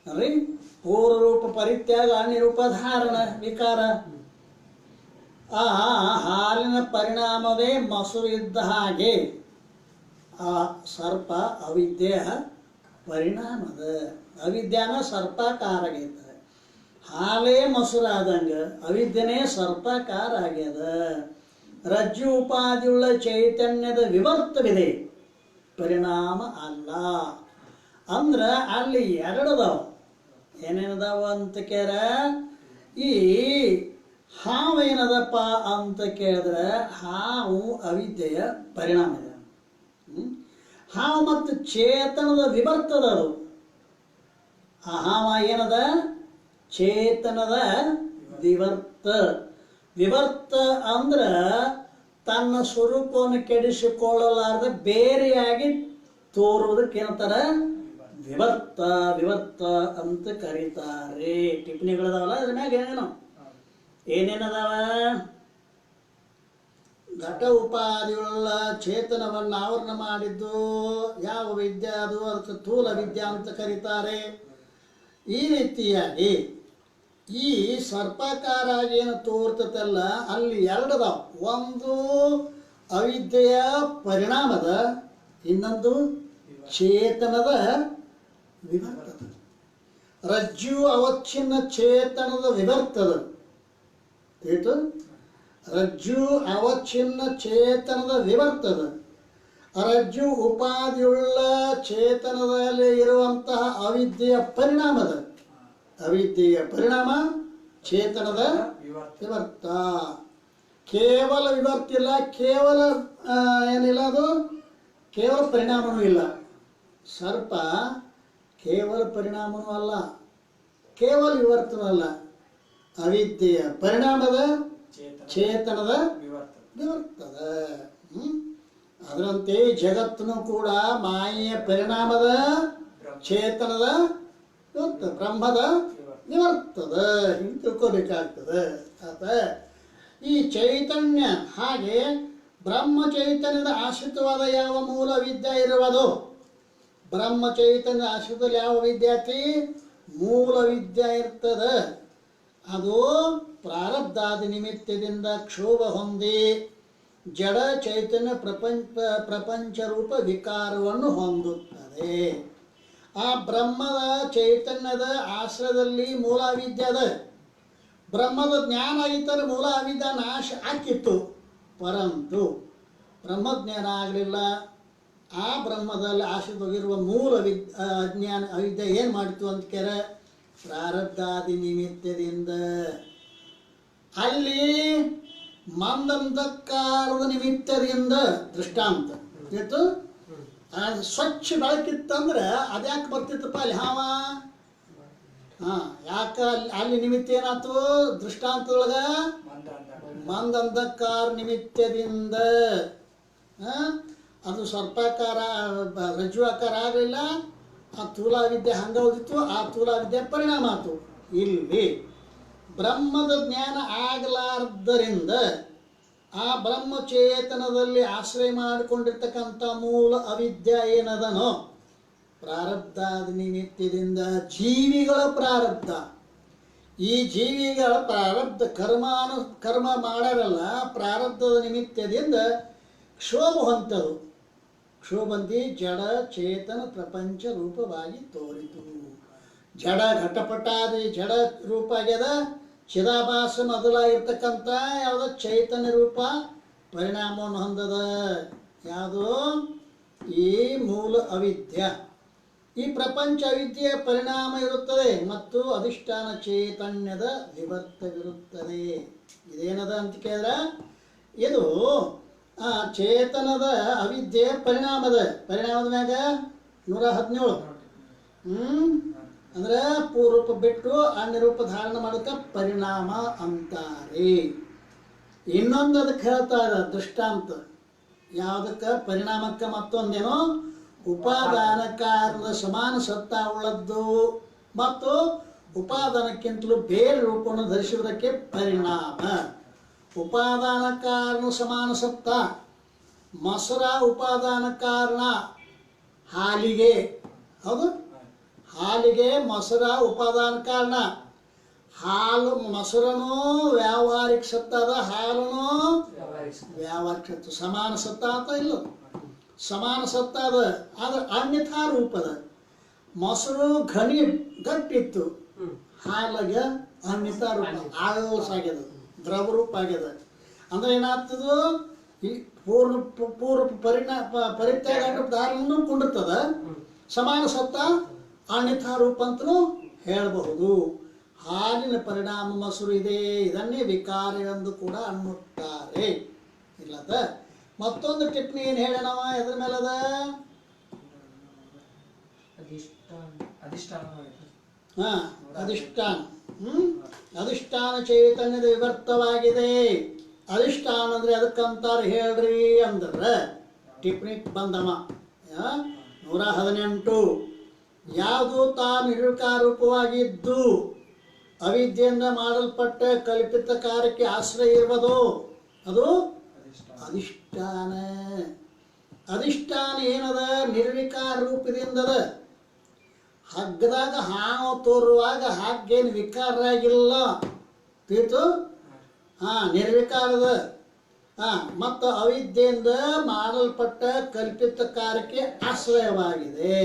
ಅಲ್ರಿ ಪೂರ್ವರೂಪ ಪರಿತ್ಯಾಗ ಅನ್ಯರೂಪ ಧಾರಣ ವಿಕಾರ. ಆ ಹಾಲಿನ ಪರಿಣಾಮವೇ ಮೊಸರು ಇದ್ದ ಹಾಗೆ ಆ ಸರ್ಪ ಅವಿದ್ಯೆಯ ಪರಿಣಾಮದ. ಅವಿದ್ಯಾನ ಸರ್ಪಾಕಾರ ಆಗೈತೆ. ಹಾಲೇ ಮೊಸರಾದಂಗೆ ಅವಿದ್ಯೆನೇ ಸರ್ಪಾಕಾರ ಆಗ್ಯದ. ರಜ್ಜು ಉಪಾದಿಯುಳ್ಳ ಚೈತನ್ಯದ ವಿವರ್ತವಿದೆ, ಪರಿಣಾಮ ಅಲ್ಲ. ಅಂದ್ರೆ ಅಲ್ಲಿ ಎರಡದಾವ. ಏನೇನದಾವ ಅಂತ ಕೇಳ, ಈ ಹಾವು ಏನದಪ್ಪ ಅಂತ ಕೇಳಿದ್ರೆ ಹಾವು ಅವಿದ್ಯೆಯ ಪರಿಣಾಮ ಇದೆ. ಹಾವ ಮತ್ತು ಚೇತನದ ವಿವರ್ತದ ಅದು. ಆ ಹಾವ ಏನದ? ಚೇತನದ ವಿವರ್ತ. ವಿವರ್ತ ಅಂದ್ರ ತನ್ನ ಸ್ವರೂಪವನ್ನು ಕೆಡಿಸಿಕೊಳ್ಳಲಾರದೆ ಬೇರೆಯಾಗಿ ತೋರುವುದಕ್ಕೆ ಏನಂತಾರ? ವಿವರ್ತ. ವಿವರ್ತ ಅಂತ ಕರೀತಾರೆ. ಟಿಪ್ಪಣಿಗಳದಾವಲ್ಲ ಅದ್ರ ಮ್ಯಾಗ ಏನೇನದಾವ? ಘಟ ಉಪಾದಿಗಳ ಚೇತನವನ್ನು ಆವರಣ ಮಾಡಿದ್ದು ಯಾವ ವಿದ್ಯೆ ಅದು? ಅದಕ್ಕೆ ಸ್ಥೂಲ ವಿದ್ಯಾ ಅಂತ ಕರೀತಾರೆ. ಈ ರೀತಿಯಾಗಿ ಈ ಸರ್ಪಾಕಾರ ಏನು ತೋರ್ತತಲ್ಲ ಅಲ್ಲಿ ಎರಡದಾವ. ಒಂದು ಅವಿದ್ಯೆಯ ಪರಿಣಾಮದ, ಇನ್ನೊಂದು ಚೇತನದ ವಿವರ್ತದ. ರಜ್ಜು ಅವಚ್ಛಿನ್ನ ಚೇತನದ ವಿವರ್ತದ. ತಿಳಿತು? ರಜ್ಜು ಅವಚ್ಛಿನ್ನ ಚೇತನದ ವಿವರ್ತದ. ರಜ್ಜು ಉಪಾದಿಯುಳ್ಳ ಚೇತನದಲ್ಲಿ ಇರುವಂತಹ ಅವಿದ್ಯೆಯ ಪರಿಣಾಮದ. ಅವಿದ್ಯೆಯ ಪರಿಣಾಮ ಚೇತನದ ವಿವರ್ತ. ಕೇವಲ ವಿವರ್ತಿಲ್ಲ, ಕೇವಲ ಏನಿಲ್ಲ, ಅದು ಕೇವಲ ಪರಿಣಾಮನೂ ಇಲ್ಲ. ಸರ್ಪ ಕೇವಲ ಪರಿಣಾಮನೂ ಅಲ್ಲ, ಕೇವಲ ವಿವರ್ತನೂ ಅಲ್ಲ. ಅವಿದ್ಯೆಯ ಪರಿಣಾಮದ ಚೇತನದ ವಿವರ್ತದ. ಅದರಂತೆ ಜಗತ್ತನ್ನು ಕೂಡ ಮಾಯೆಯ ಪರಿಣಾಮದ ಚೇತನದ ವಿವರ್ತ, ಬ್ರಹ್ಮದ ವಿವರ್ತದ. ಹಿಂಗೆ ತಿಳ್ಕೋಬೇಕಾಗ್ತದೆ. ಆತ ಈ ಚೈತನ್ಯ ಹಾಗೆ ಬ್ರಹ್ಮ ಚೈತನ್ಯದ ಆಶ್ರಿತವಾದ ಯಾವ ಮೂಲ ವಿದ್ಯೆ ಇರುವುದು? ಬ್ರಹ್ಮ ಚೈತನ್ಯದ ಆಶ್ರಿತದಲ್ಲಿ ಯಾವ ವಿದ್ಯಾರ್ಥಿ? ಮೂಲ ವಿದ್ಯೆ ಇರ್ತದೆ. ಅದು ಪ್ರಾರಬ್ಧಾದಿ ನಿಮಿತ್ತದಿಂದ ಕ್ಷೋಭ ಹೊಂದಿ ಜಡ ಚೈತನ್ಯ ಪ್ರಪಂಚ ರೂಪ ವಿಕಾರವನ್ನು ಹೊಂದುತ್ತದೆ. ಆ ಬ್ರಹ್ಮದ ಚೈತನ್ಯದ ಆಶ್ರಯದಲ್ಲಿ ಮೂಲ ಅವಿದ್ಯೆ ಅದ. ಬ್ರಹ್ಮದ ಜ್ಞಾನ ಆಗಿದ್ದರೆ ಮೂಲ ಅವಿದ್ಯೆ ನಾಶ ಆಕಿತ್ತು. ಪರಂತು ಬ್ರಹ್ಮಜ್ಞಾನ ಆಗಲಿಲ್ಲ. ಆ ಬ್ರಹ್ಮದಲ್ಲಿ ಆಶ್ರಿತವಾಗಿರುವ ಮೂಲ ಅಜ್ಞಾನ ಅವಿದ್ಯೆ ಏನು ಮಾಡಿತು ಅಂತ ಕೇಳ? ಪ್ರಾರಬ್ಧಾದಿ ನಿಮಿತ್ತದಿಂದ ಅಲ್ಲಿ ಮಂದಂಧಕಾರದ ನಿಮಿತ್ತದಿಂದ ದೃಷ್ಟಾಂತ ಇತ್ತು. ಸ್ವಚ್ಛ ಬೆಳಕಿತ್ತಂದ್ರೆ ಅದ್ಯಾಕೆ ಬರ್ತಿತ್ತಪ್ಪ ಅಲ್ಲಿ ಹಾವ? ಯಾಕೆ ಅಲ್ಲಿ ನಿಮಿತ್ತ ಏನಾಯ್ತು? ದೃಷ್ಟಾಂತದೊಳಗ ಮಂದಂಧಕಾರ ನಿಮಿತ್ತದಿಂದ ಅದು ಸರ್ಪಾಕಾರ ರಜ್ಜು ಆಕಾರ ಆಗಲಿಲ್ಲ. ಆ ಸ್ಥೂಲಾವಿದ್ಯೆ ಹಂಗ ಉಳಿದಿತ್ತು. ಆ ಸ್ಥೂಲಾವಿದ್ಯೆ ಪರಿಣಾಮ ಆಯ್ತು. ಇಲ್ಲಿ ಬ್ರಹ್ಮದ ಜ್ಞಾನ ಆಗಲಾರ್ದರಿಂದ ಆ ಬ್ರಹ್ಮಚೇತನದಲ್ಲಿ ಆಶ್ರಯ ಮಾಡಿಕೊಂಡಿರ್ತಕ್ಕಂಥ ಮೂಲ ಅವಿದ್ಯೆ ಏನದನೋ ಪ್ರಾರಬ್ಧಾದ ನಿಮಿತ್ತದಿಂದ ಜೀವಿಗಳ ಪ್ರಾರಬ್ಧ. ಈ ಜೀವಿಗಳ ಪ್ರಾರಬ್ಧ ಕರ್ಮ ಮಾಡಾರಲ್ಲ, ಪ್ರಾರಬ್ಧದ ನಿಮಿತ್ತದಿಂದ ಕ್ಷೋಭ ಹೊಂತದು. ಕ್ಷೋಭಂತಿ ಜಡ ಚೇತನ ಪ್ರಪಂಚ ರೂಪವಾಗಿ ತೋರಿತು. ಜಡ ಘಟಪಟಾದಿ ಜಡ ರೂಪ ಆಗ್ಯದ. ಚಿದಾಭಾಸ ಮೊದಲಾಗಿರ್ತಕ್ಕಂಥ ಯಾವುದೋ ಚೈತನ್ಯ ರೂಪ ಪರಿಣಾಮವನ್ನು ಹೊಂದದ. ಯಾವುದು? ಈ ಮೂಲ ಅವಿದ್ಯ. ಈ ಪ್ರಪಂಚ ಅವಿದ್ಯೆಯ ಪರಿಣಾಮ ಇರುತ್ತದೆ ಮತ್ತು ಅಧಿಷ್ಠಾನ ಚೈತನ್ಯದ ವಿವರ್ತವಿರುತ್ತದೆ. ಇದೇನದ ಅಂತ ಕೇಳಿದ್ರೆ ಇದು ಚೇತನದ ಅವಿದ್ಯೆಯ ಪರಿಣಾಮದ ಮ್ಯಾಗ 117. ಅಂದ್ರೆ ಪೂರ್ವರೂಪ ಬಿಟ್ಟು ಅನ್ಯರೂಪ ಧಾರಣ ಮಾಡೋಕೆ ಪರಿಣಾಮ ಅಂತಾರೆ. ಇನ್ನೊಂದು ಅದಕ್ಕೆ ಹೇಳ್ತಾರೆ ದೃಷ್ಟಾಂತ. ಯಾವುದಕ್ಕೆ? ಪರಿಣಾಮಕ್ಕೆ ಮತ್ತೊಂದೇನೋ ಉಪಾದಾನ ಕಾರಣದ ಸಮಾನ ಸತ್ತ ಉಳ್ಳದ್ದು ಮತ್ತು ಉಪಾದಾನಕ್ಕಿಂತಲೂ ಬೇರೆ ರೂಪವನ್ನು ಧರಿಸುವುದಕ್ಕೆ ಪರಿಣಾಮ. ಉಪಾದಾನ ಕಾರಣ ಸಮಾನ ಸತ್ತ. ಮೊಸರ ಉಪಾದಾನ ಕಾರಣ ಹಾಲಿಗೆ. ಹೌದು, ಹಾಲಿಗೆ ಮೊಸರ ಉಪಾದಾನ ಕಾರಣ. ಹಾಲು ಮೊಸರನು ವ್ಯಾವಹಾರಿಕ ಸತ್ತ ಅದ, ಹಾಲನು ವ್ಯಾವಹಾರಿಕ ಸತ್ತು. ಸಮಾನ ಸತ್ತ ಅಂತ ಇಲ್ಲ, ಸಮಾನ ಸತ್ತ ಅದ. ಆದ್ರೆ ಅನ್ಯಥಾ ರೂಪದ. ಮೊಸರು ಗಟ್ಟಿತ್ತು, ಹಾಲಿಗೆ ಅನ್ಯಥಾ ರೂಪ ಆಯೋಸಾಗ್ಯದ, ದ್ರವ ರೂಪ ಆಗ್ಯದ. ಅಂದ್ರೆ ಏನಾಗ್ತದ? ಈ ಪೂರ್ವ ಪರಿತ್ಯಾಗ ಧಾರಣನು ಕುಂಡಿರ್ತದ. ಸಮಾನ ಸತ್ತ ಅನ್ಯಥಾ ರೂಪ ಅಂತಲೂ ಹೇಳಬಹುದು. ಹಾಲಿನ ಪರಿಣಾಮ ಮೊಸರು ಇದೆ. ಇದನ್ನೇ ವಿಕಾರ ಎಂದು ಕೂಡ ಅನ್ನುತ್ತಾರೆ. ಇಲ್ಲದ ಮತ್ತೊಂದು ಟಿಪ್ಪಣಿ ಏನು ಹೇಳೋಣವ ಎದ್ರ ಮೇಲದ ಹಾ ಅಧಿಷ್ಠಾನ. ಅಧಿಷ್ಠಾನ ಚೈತನ್ಯದ ವಿವರ್ತವಾಗಿದೆ. ಅಧಿಷ್ಠಾನ ಅಂದ್ರೆ ಅದಕ್ಕಂತಾರೆ ಹೇಳ್ರಿ ಅಂದ್ರೆ ಟಿಪ್ಪಣಿ ಬಂದವ 118. ಯಾವುದು ತಾನು ನಿರ್ವಿಕಾರೂಪವಾಗಿದ್ದು ಅವಿದ್ಯೆಯಿಂದ ಮಾಡಲ್ಪಟ್ಟ ಕಲ್ಪಿತ ಕಾರ್ಯಕ್ಕೆ ಆಶ್ರಯ ಇರುವುದೋ ಅದು ಅಧಿಷ್ಠಾನ. ಅಧಿಷ್ಠಾನ ಏನದ? ನಿರ್ವಿಕಾರ ರೂಪದಿಂದದ. ಹಗ್ಗದಾಗ ಹಾವು ತೋರುವಾಗ ಹಾಗೇನು ವಿಕಾರ ಆಗಿಲ್ಲ, ತಿಳಿತು? ನಿರ್ವಿಕಾರದ. ಮತ್ತು ಅವಿದ್ಯೆಯಿಂದ ಮಾಡಲ್ಪಟ್ಟ ಕಲ್ಪಿತ ಕಾರ್ಯಕ್ಕೆ ಆಶ್ರಯವಾಗಿದೆ.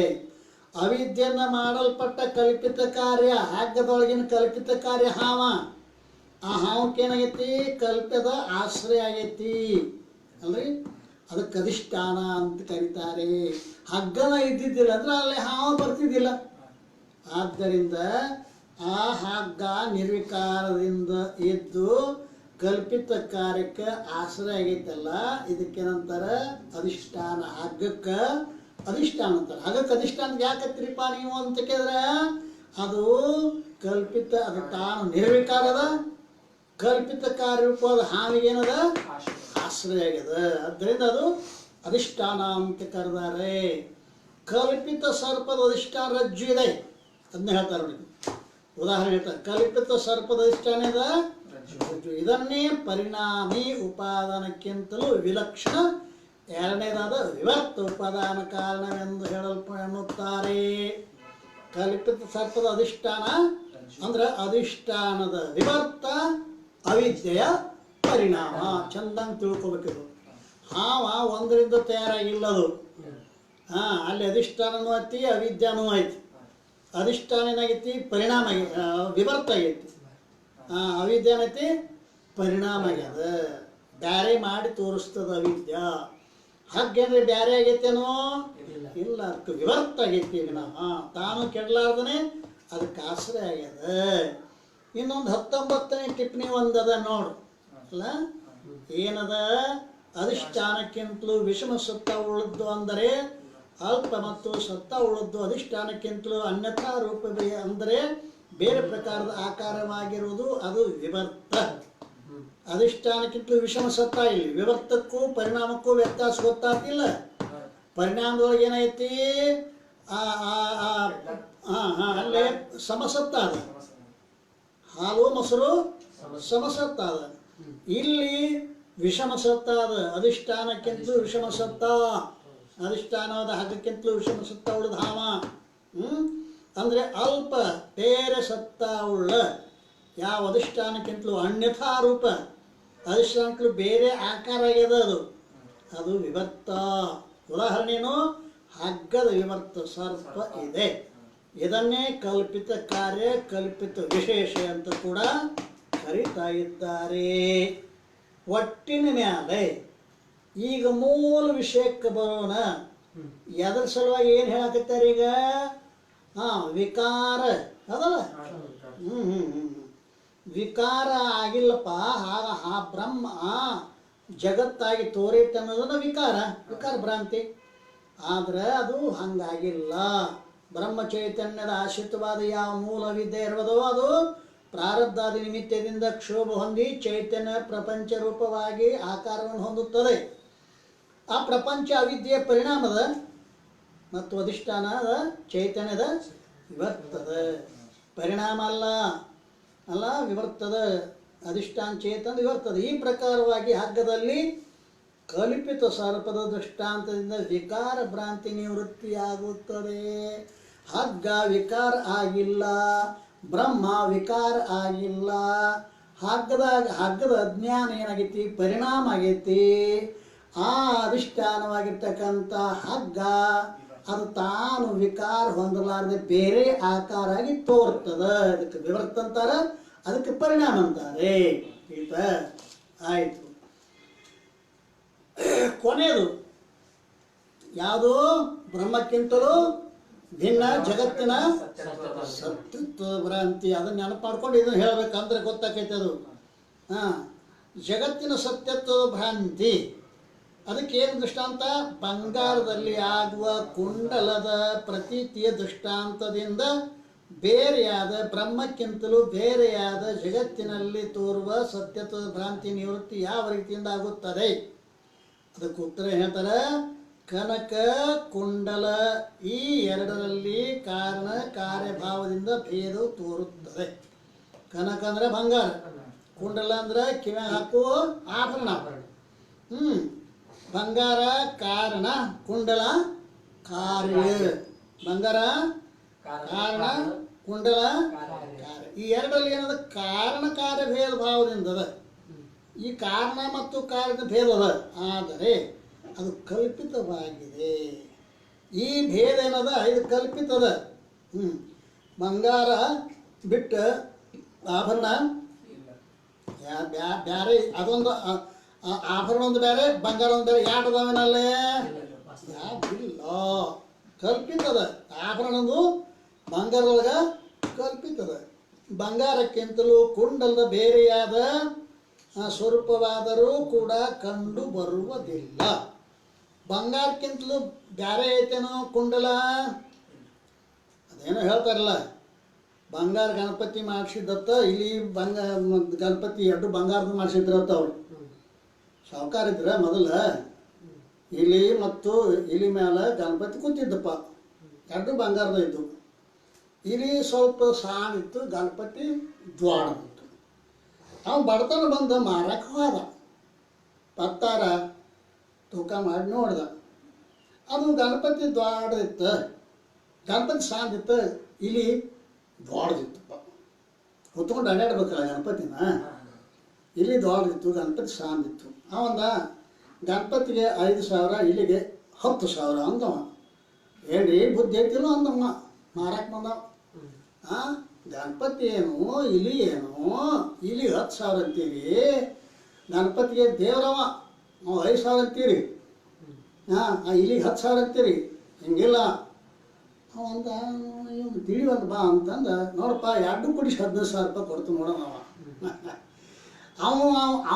ಅವಿದ್ಯೆಯಿಂದ ಮಾಡಲ್ಪಟ್ಟ ಕಲ್ಪಿತ ಕಾರ್ಯ, ಹಗ್ಗದೊಳಗಿನ ಕಲ್ಪಿತ ಕಾರ್ಯ ಹಾವ. ಆ ಹಾವಕ್ಕೆ ಏನಾಗೈತಿ? ಕಲ್ಪದ ಆಶ್ರಯ ಆಗೈತಿ ಅಲ್ರಿ, ಅದಕ್ಕೆ ಅಧಿಷ್ಠಾನ ಅಂತ ಕರೀತಾರೆ. ಹಗ್ಗನ ಇದ್ದಿದ್ದಿಲ್ಲ ಅಂದ್ರೆ ಅಲ್ಲಿ ಹಾವು ಬರ್ತಿದ್ದಿಲ್ಲ. ಆದ್ದರಿಂದ ಆ ಹಗ್ಗ ನಿರ್ವಿಕಾರದಿಂದ ಇದ್ದು ಕಲ್ಪಿತ ಕಾರ್ಯಕ್ಕೆ ಆಶ್ರಯ ಆಗೈತಲ್ಲ, ಇದಕ್ಕೇನಂತಾರ? ಅಧಿಷ್ಠಾನ. ಹಗ್ಗಕ್ಕೆ ಅಧಿಷ್ಠಾನ ಅಂತಾರೆ. ಹಗ್ಗಕ್ಕೆ ಅಧಿಷ್ಠಾನಕ್ಕೆ ಯಾಕತ್ರಿಪ್ಪ ನೀವು ಅಂತ ಕೇಳಿದ್ರೆ, ಅದು ಕಲ್ಪಿತ, ಅದು ತಾನು ನಿರ್ವಿಕಾರದ ಕಲ್ಪಿತ ಕಾರ್ಯರೂಪವಾದ ಹಾವಿಗೇನದ? ಆಶ್ರಯ ಆಗ್ಯದ. ಆದ್ದರಿಂದ ಅದು ಅಧಿಷ್ಠಾನ ಅಂತ ಕರೆದಾರೆ. ಕಲ್ಪಿತ ಸರ್ಪದ ಅಧಿಷ್ಠಾನ ರಜ್ಜು ಇದೆ, ಅದನ್ನ ಹೇಳ್ತಾರೆ ನೋಡಿ. ಉದಾಹರಣೆ ಹೇಳ್ತಾರೆ, ಕಲ್ಪಿತ ಸರ್ಪದ ಅಧಿಷ್ಠಾನ ಇದೆ ರಜ್ಜು. ಇದನ್ನೇ ಪರಿಣಾಮಿ ಉಪಾದಾನಕ್ಕಿಂತಲೂ ವಿಲಕ್ಷಣ ಎರಡನೇದಾದ ವಿವರ್ತ ಉಪಾದಾನ ಕಾರಣವೆಂದು ಎನ್ನುತ್ತಾರೆ. ಕಲ್ಪಿತ ಸರ್ಪದ ಅಧಿಷ್ಠಾನ ಅಂದ್ರೆ ಅಧಿಷ್ಠಾನದ ವಿವರ್ತ ಅವಿದ್ಯೆಯ ಪರಿಣಾಮ. ಚಂದಂಗೆ ತಿಳ್ಕೊಬೇಕಿದು. ಹಾವ ಒಂದರಿಂದ ತಯಾರಾಗಿಲ್ಲದು. ಅಲ್ಲಿ ಅಧಿಷ್ಠಾನನೂ ಐತಿ, ಅವಿದ್ಯಾನೂ ಐತಿ. ಅಧಿಷ್ಠಾನ ಏನಾಗೈತಿ? ಪರಿಣಾಮ ಆಗೈತಿ, ವಿವರ್ತ ಆಗೈತಿ. ಅವಿದ್ಯಾನೈತಿ, ಪರಿಣಾಮ ಆಗ್ಯದ. ಬ್ಯಾರೆ ಮಾಡಿ ತೋರಿಸ್ತದ ಅವಿದ್ಯಾ. ಹಾಗೇನ್ರಿ ಬ್ಯಾರೆ ಆಗೈತೇನೋ? ಇಲ್ಲ, ಅದಕ್ಕೆ ವಿವರ್ತ ಆಗೈತಿ. ತಾನು ಕೆಡಲಾರ್ದನೆ ಅದಕ್ಕೆ ಆಶ್ರಯ ಆಗ್ಯದ. ಇನ್ನೊಂದು 19ನೇ ಟಿಪ್ಪಣಿ ಒಂದದ ನೋಡು ಅಲ್ಲ, ಏನದ? ಅಧಿಷ್ಠಾನಕ್ಕಿಂತಲೂ ವಿಷಮ ಸತ್ತ ಉಳಿದ್ದು ಅಂದರೆ ಅಲ್ಪ ಮತ್ತು ಸತ್ತ ಉಳಿದ್ದು ಅಧಿಷ್ಠಾನಕ್ಕಿಂತಲೂ ಅನ್ಯಥಾ ರೂಪ ಅಂದರೆ ಬೇರೆ ಪ್ರಕಾರದ ಆಕಾರವಾಗಿರುವುದು ಅದು ವಿವರ್ತ. ಅಧಿಷ್ಠಾನಕ್ಕಿಂತಲೂ ವಿಷಮ ಸತ್ತ. ಇಲ್ಲಿ ವಿವರ್ತಕ್ಕೂ ಪರಿಣಾಮಕ್ಕೂ ವ್ಯತ್ಯಾಸ ಗೊತ್ತಾಗ್ತಿಲ್ಲ. ಪರಿಣಾಮದೊಳಗೆ ಏನೈತಿ? ಅಲ್ಲೇ ಸಮಸತ್ತ ಅದ, ಹಾಲು ಮೊಸರು ಸಮಸತ್ತ ಅದ. ಇಲ್ಲಿ ವಿಷಮ ಸತ್ತ ಅದ. ಅಧಿಷ್ಠಾನಕ್ಕಿಂತಲೂ ವಿಷಮ ಸತ್ತ. ಅಧಿಷ್ಠಾನವಾದ ಹಗ್ಗಕ್ಕಿಂತಲೂ ವಿಷಮ ಸತ್ತ ಉಳಿದ ಹಾವ. ಅಂದರೆ ಅಲ್ಪ ಬೇರೆ ಸತ್ತ ಉಳ್ಳ ಯಾವ ಅಧಿಷ್ಠಾನಕ್ಕಿಂತಲೂ ಅನ್ಯಥಾ ರೂಪ, ಅಧಿಷ್ಠಾನಕ್ಕೂ ಬೇರೆ ಆಕಾರ ಆಗ್ಯದ ಅದು, ಅದು ವಿವರ್ತ. ಉದಾಹರಣೆನು ಹಗ್ಗದ ವಿವರ್ತ ಸರ್ಪ ಇದೆ. ಇದನ್ನೇ ಕಲ್ಪಿತ ಕಾರ್ಯ, ಕಲ್ಪಿತ ವಿಶೇಷ ಅಂತ ಕೂಡ ಕರೀತಾ ಇದ್ದಾರೆ. ಒಟ್ಟಿನ ಮ್ಯಾಲೆ ಈಗ ಮೂಲ ವಿಷಯಕ್ಕೆ ಬರೋಣ. ಎದ್ರ ಸಲುವಾಗಿ ಏನು ಹೇಳಕತ್ತಾರೆ ಈಗ? ವಿಕಾರ ಅದಲ್ಲ. ವಿಕಾರ ಆಗಿಲ್ಲಪ್ಪ. ಬ್ರಹ್ಮ ಜಗತ್ತಾಗಿ ತೋರೈತೆ ಅನ್ನೋದನ್ನ ವಿಕಾರ ಭ್ರಾಂತಿ. ಆದ್ರೆ ಅದು ಹಂಗಾಗಿಲ್ಲ. ಬ್ರಹ್ಮ ಚೈತನ್ಯದ ಆಶ್ರಿತವಾದ ಯಾವ ಮೂಲ ವಿದ್ಯೆ ಇರುವುದೋ ಅದು ಪ್ರಾರಬ್ಧಾದಿ ನಿಮಿತ್ತದಿಂದ ಕ್ಷೋಭ ಹೊಂದಿ ಚೈತನ್ಯ ಪ್ರಪಂಚ ರೂಪವಾಗಿ ಆಕಾರವನ್ನು ಹೊಂದುತ್ತದೆ. ಆ ಪ್ರಪಂಚ ಅವಿದ್ಯೆಯ ಪರಿಣಾಮದ ಮತ್ತು ಅಧಿಷ್ಠಾನದ ಚೈತನ್ಯದ ವಿವರ್ತದ ಪರಿಣಾಮ ಅಲ್ಲ ವಿವರ್ತದ. ಅಧಿಷ್ಠಾನ ಚೇತನ ವಿವರ್ತದ. ಈ ಪ್ರಕಾರವಾಗಿ ಹಗ್ಗದಲ್ಲಿ ಕಲ್ಪಿತ ಸರ್ಪದ ದೃಷ್ಟಾಂತದಿಂದ ವಿಕಾರ ಭ್ರಾಂತಿ ನಿವೃತ್ತಿಯಾಗುತ್ತದೆ. ಹಗ್ಗ ವಿಕಾರ ಆಗಿಲ್ಲ, ಬ್ರಹ್ಮ ವಿಕಾರ ಆಗಿಲ್ಲ. ಹಗ್ಗದ ಅಜ್ಞಾನ ಏನಾಗೈತಿ? ಪರಿಣಾಮ ಆಗೈತಿ. ಆ ಅಧಿಷ್ಠಾನವಾಗಿರ್ತಕ್ಕಂಥ ಹಗ್ಗ ಅದು ತಾನು ವಿಕಾರ ಹೊಂದಲಾರದೆ ಬೇರೆ ಆಕಾರ ಆಗಿ ತೋರ್ತದ. ಅದಕ್ಕೆ ವಿವರ್ತ ಅಂತಾರ, ಅದಕ್ಕೆ ಪರಿಣಾಮ ಅಂತಾರೆ. ಆಯ್ತು. ಕೊನೆಯದು ಯಾವುದು? ಬ್ರಹ್ಮಕ್ಕಿಂತಲೂ ಭಿನ್ನ ಜಗತ್ತಿನ ಸತ್ಯತ್ವ ಭ್ರಾಂತಿ. ಅದನ್ನ ನೆನಪು ಮಾಡ್ಕೊಂಡು ಇದನ್ನು ಹೇಳ್ಬೇಕಂದ್ರೆ ಗೊತ್ತಾಕೈತೆ ಅದು. ಜಗತ್ತಿನ ಸತ್ಯತ್ವ ಭ್ರಾಂತಿ ಅದಕ್ಕೇನು ದೃಷ್ಟಾಂತ? ಬಂಗಾರದಲ್ಲಿ ಆಗುವ ಕುಂಡಲದ ಪ್ರತೀತಿಯ ದೃಷ್ಟಾಂತದಿಂದ ಬೇರೆಯಾದ ಬ್ರಹ್ಮಕ್ಕಿಂತಲೂ ಬೇರೆಯಾದ ಜಗತ್ತಿನಲ್ಲಿ ತೋರುವ ಸತ್ಯತ್ವದ ಭ್ರಾಂತಿ ನಿವೃತ್ತಿ ಯಾವ ರೀತಿಯಿಂದ ಆಗುತ್ತದೆ? ಅದಕ್ಕೆ ಉತ್ತರ ಹೇಳ್ತಾರೆ, ಕನಕ ಕುಂಡಲ ಈ ಎರಡರಲ್ಲಿ ಕಾರಣ ಕಾರ್ಯಭಾವದಿಂದ ಭೇದವು ತೋರುತ್ತದೆ. ಕನಕ ಅಂದರೆ ಬಂಗಾರ, ಕುಂಡಲ ಅಂದ್ರೆ ಕಿವ್ಯಾಗ ಹಾಕುವ ಆಭರಣ. ಬಂಗಾರ ಕಾರಣ, ಕುಂಡಲ ಕಾರ್ಯ. ಬಂಗಾರ ಕಾರಣ, ಕುಂಡಲ ಕಾರ್ಯ. ಈ ಎರಡರಲ್ಲಿ ಏನದ? ಕಾರಣ ಕಾರ್ಯ ಭೇದ ಭಾವದಿಂದ ಅದ. ಈ ಕಾರಣ ಮತ್ತು ಕಾರ್ಯದ ಭೇದ ಅದ, ಆದರೆ ಅದು ಕಲ್ಪಿತವಾಗಿದೆ. ಈ ಭೇದ ಏನದ? ಇದು ಕಲ್ಪಿತದ. ಬಂಗಾರ ಬಿಟ್ಟು ಆಭರಣ ಬ್ಯಾರೆ, ಅದೊಂದು ಆಭರಣ ಒಂದು ಬೇರೆ, ಬಂಗಾರ ಒಂದು ಬೇರೆ. ಯಾರು ಅದಾವೇನಲ್ಲೇ? ಯಾವಿಲ್ಲ, ಕಲ್ಪಿತದ. ಆಭರಣದು ಬಂಗಾರದೊಳಗ ಕಲ್ಪಿತದ. ಬಂಗಾರಕ್ಕಿಂತಲೂ ಕುಂಡಲದ ಬೇರೆಯಾದ ಸ್ವರೂಪವಾದರೂ ಕೂಡ ಕಂಡು ಬರುವುದಿಲ್ಲ. ಬಂಗಾರಕ್ಕಿಂತಲೂ ಬ್ಯಾರೆ ಐತೇನೋ ಕುಂಡಲ? ಅದೇನೋ ಹೇಳ್ತಾರಲ್ಲ, ಬಂಗಾರ ಗಣಪತಿ ಮಾಡಿಸಿದತ್ತ, ಇಲ್ಲಿ ಗಣಪತಿ ಎರಡು ಬಂಗಾರದ ಮಾಡಿಸಿದ್ರತ್ತ. ಅವ್ರು ಸಾವುಕಾರ ಇದ್ರ ಮೊದಲ. ಇಲಿ ಮತ್ತು ಇಲಿ ಮೇಲೆ ಗಣಪತಿ ಕೂತಿದ್ದಪ್ಪ, ಎರಡು ಬಂಗಾರದ ಇದ್ದು. ಇಲಿ ಸ್ವಲ್ಪ ಸಾಣಿತ್ತು, ಗಣಪತಿ ದ್ವಾಡದಿತ್ತು. ಅವ್ನು ಬಡತನ ಬಂದು ಮಾರಕ್ಕೆ ಹೋದ. ಪತ್ತಾರ ತೂಕ ಮಾಡಿ ನೋಡ್ದ, ಅದು ಗಣಪತಿ ದ್ವಾಡದಿತ್ತು, ಗಣಪತಿ ಸಾಂದಿತ್ತು, ಇಲಿ ದ್ವಾಡದಿತ್ತಪ್ಪ. ಕೂತ್ಕೊಂಡು ಅಡ್ಯಾಡ್ಬೇಕಲ್ಲ ಗಣಪತಿನ. ಇಲ್ಲಿ ದ್ವಾಡದಿತ್ತು, ಗಣಪತಿ ಸಾಂದಿತ್ತು. ಅವಂದ ಗಣಪತಿಗೆ 5,000, ಇಲ್ಲಿಗೆ 10,000 ಅಂದವ. ಏನ್ರಿ ಬುದ್ಧಿ ಐತಿಲ್ಲ ಅಂದಮ್ಮ, ಮಾರಕ್ಕೆ ಬಂದವ. ಗಣಪತಿ ಏನು, ಇಲಿ ಏನು? ಇಲಿ 10,000 ಅಂತೀರಿ, ಗಣಪತಿಗೆ ದೇವ್ರವ, ನಾವು 5,000 ಅಂತೀರಿ. ಇಲ್ಲಿಗೆ 10,000 ಅಂತೀರಿ, ಹಿಂಗಿಲ್ಲ. ಅವಂದ ಇವ್ನು ತಿಳಿವಂತ ಬಾ ಅಂತಂದ, ನೋಡಪ್ಪ ಎರಡು ಕೂಡಿಸಿ 15,000 ರೂಪಾಯಿ ಕೊಡ್ತು ನೋಡೋಣ.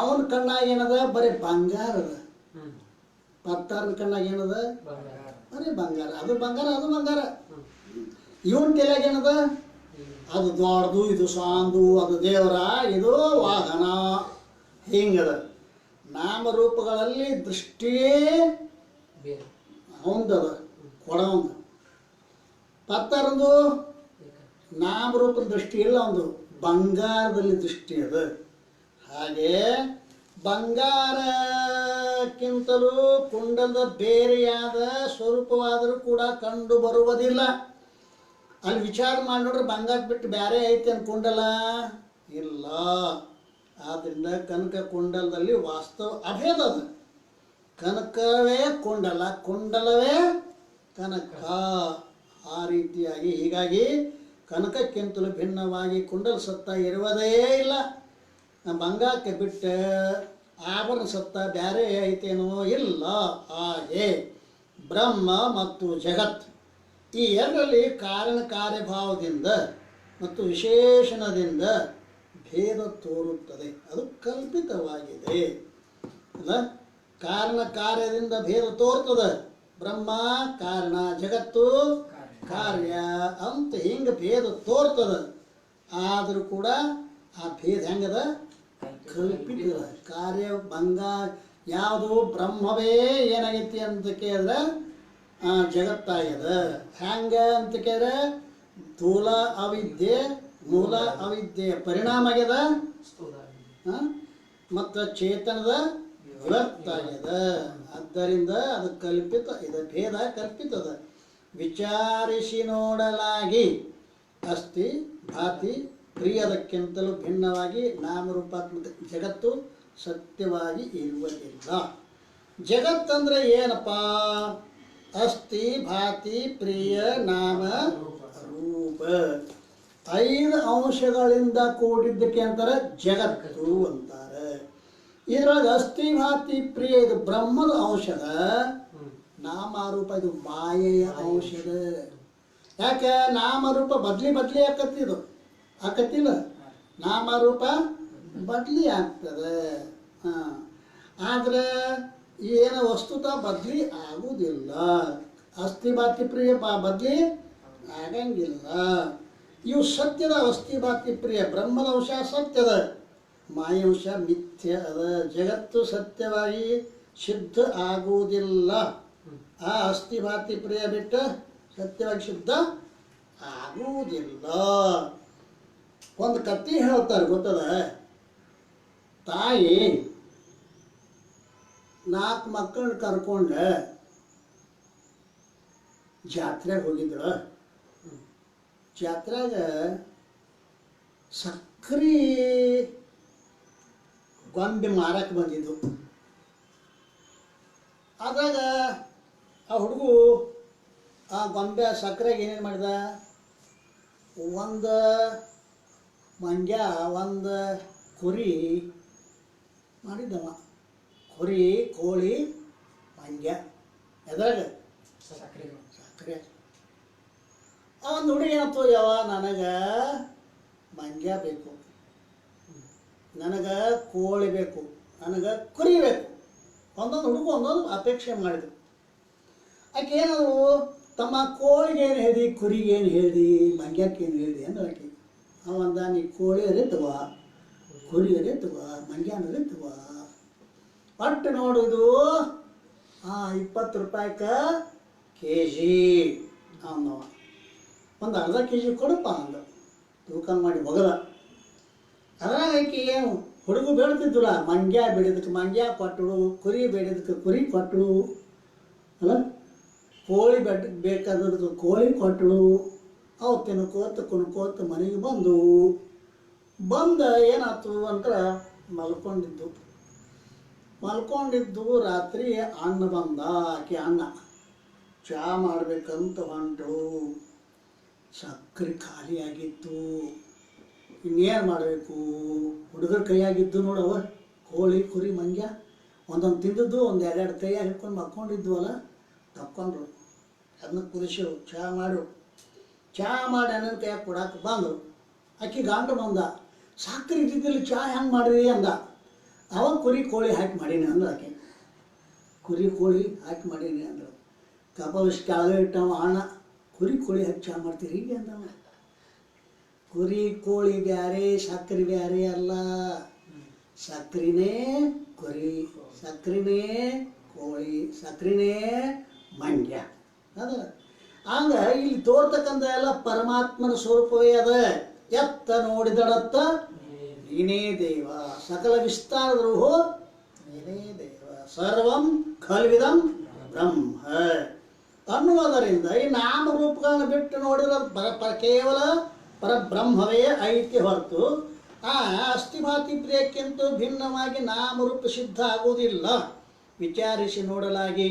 ಅವನ ಕಣ್ಣಾಗ ಏನದ? ಬರೀ ಬಂಗಾರ ಅದ. ಪತ್ತಾರನ ಕಣ್ಣಾಗ ಏನದ? ಬರೀ ಬಂಗಾರ. ಅದು ಬಂಗಾರ, ಅದು ಬಂಗಾರ. ಇವನ್ ತಲೆಯಾಗ ಏನದ? ಅದು ದೊಡ್ಡದು, ಇದು ಸಾಂದು, ಅದು ದೇವರ, ಇದು ವಾಹನ. ಹಿಂಗದ. ನಾಮರೂಪಗಳಲ್ಲಿ ದೃಷ್ಟಿಯೇ ಅವಂದದ, ಕೊಡವಂದ. ಪತ್ತಾರಂದು ನಾಮರೂಪದ ದೃಷ್ಟಿ ಇಲ್ಲ, ಒಂದು ಬಂಗಾರದಲ್ಲಿ ದೃಷ್ಟಿ ಅದ. ಹಾಗೆ ಬಂಗಾರಕ್ಕಿಂತಲೂ ಕುಂಡಲದ ಬೇರೆಯಾದ ಸ್ವರೂಪವಾದರೂ ಕೂಡ ಕಂಡು ಬರುವುದಿಲ್ಲ. ಅಲ್ಲಿ ವಿಚಾರ ಮಾಡಿ ನೋಡ್ರೆ ಬಂಗಾರ ಬಿಟ್ಟು ಬೇರೆ ಐತೆ ಕುಂಡಲ ಇಲ್ಲ. ಆದ್ದರಿಂದ ಕನಕ ಕುಂಡಲದಲ್ಲಿ ವಾಸ್ತವ ಅಭೇದ ಅದ. ಕನಕವೇ ಕುಂಡಲ, ಕುಂಡಲವೇ ಕನಕ. ಆ ರೀತಿಯಾಗಿ ಹೀಗಾಗಿ ಕನಕಕ್ಕಿಂತಲೂ ಭಿನ್ನವಾಗಿ ಕುಂಡಲ ಸತ್ತ ಇರುವುದೇ ಇಲ್ಲ. ಬಂಗಾರಕ್ಕೆ ಬಿಟ್ಟು ಆಭರಣ ಸತ್ತ ಬೇರೆ ಐತೇನೋ? ಇಲ್ಲ. ಹಾಗೆ ಬ್ರಹ್ಮ ಮತ್ತು ಜಗತ್ ಈ ಎರಡರಲ್ಲಿ ಕಾರಣ ಕಾರ್ಯಭಾವದಿಂದ ಮತ್ತು ವಿಶೇಷಣದಿಂದ ಭೇದ ತೋರುತ್ತದೆ. ಅದು ಕಲ್ಪಿತವಾಗಿದೆ ಅಲ್ಲ. ಕಾರಣ ಕಾರ್ಯದಿಂದ ಭೇದ ತೋರ್ತದೆ. ಬ್ರಹ್ಮ ಕಾರಣ, ಜಗತ್ತು ಕಾರ್ಯ ಅಂತ ಹಿಂಗೆ ಭೇದ ತೋರ್ತದ. ಆದರೂ ಕೂಡ ಆ ಭೇದ ಹೆಂಗದ? ಕಲ್ಪಿತದ. ಕಾರ್ಯ ಬಂಗಾರ ಯಾವುದು? ಬ್ರಹ್ಮವೇ ಏನಾಗೈತಿ ಅಂತ ಕೇಳಿದ್ರೆ ಜಗತ್ತಾಗ್ಯದ. ಹೆಂಗ ಅಂತ ಕೇಳಿದ್ರೆ ಸ್ಥೂಲ ಅವಿದ್ಯೆ, ಮೂಲ ಅವಿದ್ಯೆಯ ಪರಿಣಾಮ ಆಗ್ಯದ. ಮತ್ತು ಚೇತನದ ವಿವರ್ತ ಆಗ್ಯದ. ಆದ್ದರಿಂದ ಅದು ಕಲ್ಪಿತ. ಇದು ಭೇದ ಕಲ್ಪಿತದ. ವಿಚಾರಿಸಿ ನೋಡಲಾಗಿ ಅಸ್ತಿ ಭಾತಿ ಪ್ರಿಯದಕ್ಕಿಂತಲೂ ಭಿನ್ನವಾಗಿ ನಾಮರೂಪಾತ್ಮಕ ಜಗತ್ತು ಸತ್ಯವಾಗಿ ಇರುವುದಿಲ್ಲ. ಜಗತ್ತಂದ್ರೆ ಏನಪ್ಪ? ಅಸ್ತಿ ಭಾತಿ ಪ್ರಿಯ ನಾಮ ರೂಪ 5 ಅಂಶಗಳಿಂದ ಕೂಡಿದ್ದಕ್ಕೆ ಅಂತಾರೆ ಜಗತ್ತು ಅಂತಾರೆ. ಇದರೊಳಗೆ ಅಸ್ತಿ ಭಾತಿ ಪ್ರಿಯ ಇದು ಬ್ರಹ್ಮದ ಅಂಶದ, ನಾಮರೂಪ ಇದು ಮಾಯೆಯ ಅಂಶದ. ಯಾಕೆ? ನಾಮರೂಪ ಬದ್ಲಿ ಆಕತ್ತಿದು ಆಕತ್ತಿಲ್ಲ. ನಾಮರೂಪ ಬದ್ಲಿ ಆಗ್ತದೆ. ಆದರೆ ಏನು ವಸ್ತುತ ಬದಲಿ ಆಗುವುದಿಲ್ಲ. ಅಸ್ಥಿ ಬಾತಿ ಪ್ರಿಯ ಬದಲಿ ಆಗಂಗಿಲ್ಲ. ಇವು ಸತ್ಯದ ಅಸ್ಥಿ ಬಾತಿ ಪ್ರಿಯ. ಬ್ರಹ್ಮದ ಅಂಶ ಸತ್ಯದ, ಮಾಯಾಂಶ ಮಿಥ್ಯ ಅದ. ಜಗತ್ತು ಸತ್ಯವಾಗಿ ಸಿದ್ಧ ಆಗುವುದಿಲ್ಲ. ಆ ಅಸ್ಥಿ ಬಾತಿ ಪ್ರಿಯ ಬಿಟ್ಟ ಸತ್ಯವಾಗಿ ಸಿದ್ಧ ಆಗುವುದಿಲ್ಲ. ಒಂದು ಕಥೆ ಹೇಳ್ತಾರೆ ಗೊತ್ತದ. ತಾಯಿ 4 ಮಕ್ಕಳನ್ನ ಕರ್ಕೊಂಡು ಜಾತ್ರೆಗೆ ಹೋಗಿದ್ರು. ಜಾತ್ರೆಗ ಸಕ್ರೆ ಗೊಂಬೆ ಮಾರಕ್ಕೆ ಬಂದಿದ್ದು. ಅದ್ರಾಗ ಆ ಹುಡುಗು ಆ ಗೊಂಬೆ ಸಕ್ಕರೆಗೆ ಏನೇನು ಮಾಡಿದ, ಒಂದು ಮಂಡ್ಯ, ಒಂದು ಕುರಿ ಮಾಡಿದ್ದವ. ಕುರಿ, ಕೋಳಿ, ಮಂಡ್ಯ. ಎದ್ರಾಗ ಸಕ್ಕರೆ. ಆ ಒಂದು ಹುಡುಗಿ ಏನಂತು, ಯಾವ ನನಗೆ ಮಂಡ್ಯ ಬೇಕು, ನನಗೆ ಕೋಳಿ ಬೇಕು, ನನಗೆ ಕುರಿ ಬೇಕು. ಒಂದೊಂದು ಹುಡುಗ ಒಂದೊಂದು ಅಪೇಕ್ಷೆ ಮಾಡಿದ್ರು. ಆಕೆ ಏನಾದ್ರು, ತಮ್ಮ ಕೋಳಿಗೆ ಏನು ಹೇಳಿದಿ, ಕುರಿಗೆ ಏನು ಹೇಳಿದಿ, ಮಂಗ್ಯಕ್ಕೆ ಏನು ಹೇಳಿದಿ ಅಂದ್ರೆ ಆಕೆ ಅವಂದ, ನೀ ಕೋಳಿ ಅರಿತವ, ಕುರಿ ಅರಿತವ, ಮಂಗ್ಯಾನ ಅರಿತವ. ಒಟ್ಟು ನೋಡುದು 20 ರೂಪಾಯಿಗೆ kg ಅವನವ. ಒಂದು ಅರ್ಧ kg ಕೊಡಪ್ಪ ಅಂದ. ತೂಕ ಮಾಡಿ ಒಗದ. ಅದ್ರಾಗ ಆಕೆ ಏನು ಹುಡುಗು ಬೇಡ್ತಿದ್ದಿಲ್ಲ. ಮಂಗ್ಯ ಬೇಡಿದಕ್ಕೆ ಮಂಗ್ಯ ಕೊಟ್ಟಳು, ಕುರಿ ಬೇಡಿದಕ್ಕೆ ಕುರಿ ಕೊಟ್ಟಳು, ಅಲ್ಲ ಕೋಳಿ ಬೇಕಾದ್ರದ್ದು ಕೋಳಿ ಕೊಟ್ಟಳು. ಅವು ತಿನ್ಕೋತ ಕುಣ್ಕೋತ ಮನೆಗೆ ಬಂದ ಏನಾಯ್ತು ಅಂತ ಮಲ್ಕೊಂಡಿದ್ದು. ರಾತ್ರಿ ಅಣ್ಣ ಬಂದ. ಆಕೆ ಅಣ್ಣ ಚಹಾ ಮಾಡಬೇಕಂತ ಹೊಂಟು. ಸಕ್ಕರೆ ಖಾಲಿ ಆಗಿತ್ತು. ಇನ್ನೇನು ಮಾಡಬೇಕು? ಹುಡುಗರ ಕೈಯಾಗಿದ್ದು ನೋಡವ, ಕೋಳಿ ಕುರಿ ಮಂಗ್ಯ ಒಂದೊಂದು ತಿಂದದ್ದು, ಒಂದು 2 ಕೈಯಾಗಿ ಹಿಡ್ಕೊಂಡು ಮಕ್ಕೊಂಡಿದ್ದು ಅಲ್ಲ. ತಕ್ಕೊಂಡ್ರು, ಅದನ್ನ ಕುದಿಸಿರು, ಚಹಾ ಮಾಡಿ ಅಣ್ಣನ ಕೈಯಾಗ ಕೊಡಕ್ಕೆ ಬಂದರು. ಆಕೆ ಗಂಡ ಬಂದ. ಸಕ್ಕರೆ ಇದ್ದಿದ್ದಲ್ಲಿ ಚಹಾ ಹೆಂಗೆ ಮಾಡಿರಿ ಅಂದ. ಅವಾಗ ಕುರಿ ಕೋಳಿ ಹಾಕಿ ಮಾಡೀನಿ ಅಂದ್ರೆ ಆಕೆ ಕುರಿ ಕೋಳಿ ಹಾಕಿ ಮಾಡೀನಿ ಅಂದರು. ಕಪಾವಿಷ್ಟು ಕೆಳಗೆ ಇಟ್ಟವ ಅಣ್ಣ, ಕುರಿ ಕೋಳಿ ಹಾಕಿ ಚಹಾ ಮಾಡ್ತೀರಿ ಹೀಗೆ ಅಂದವ. ಕುರಿ ಕೋಳಿ ಬ್ಯಾರೆ, ಸಕ್ಕರೆ ಬ್ಯಾರೆ ಅಲ್ಲ. ಸಕ್ರಿನೇ ಕುರಿ, ಸಕ್ರಿನೇ ಕೋಳಿ, ಸಕ್ರಿನೇ ಮಂಡ್ಯ ಅದ. ಹಂಗ ಇಲ್ಲಿ ತೋರ್ತಕ್ಕಂಥ ಎಲ್ಲ ಪರಮಾತ್ಮನ ಸ್ವರೂಪವೇ ಅದ. ಎತ್ತ ನೋಡಿದಡತ್ತ ನೀನೇ ದೇವ, ಸಕಲ ವಿಸ್ತಾರದ್ರೂ ನೀನೇ ದೇವ, ಸರ್ವಂ ಖಲ್ವಿದಂ ಬ್ರಹ್ಮ ಅನ್ನುವುದರಿಂದ ಈ ನಾಮರೂಪಗಳನ್ನು ಬಿಟ್ಟು ನೋಡಿದ್ರೆ ಕೇವಲ ಪರಬ್ರಹ್ಮವೇ ಐತಿ ಹೊರತು ಆ ಅಸ್ಥಿಭಾತಿ ಪ್ರಿಯಕ್ಕಿಂತ ಭಿನ್ನವಾಗಿ ನಾಮರೂಪ ಸಿದ್ಧ ಆಗುವುದಿಲ್ಲ. ವಿಚಾರಿಸಿ ನೋಡಲಾಗಿ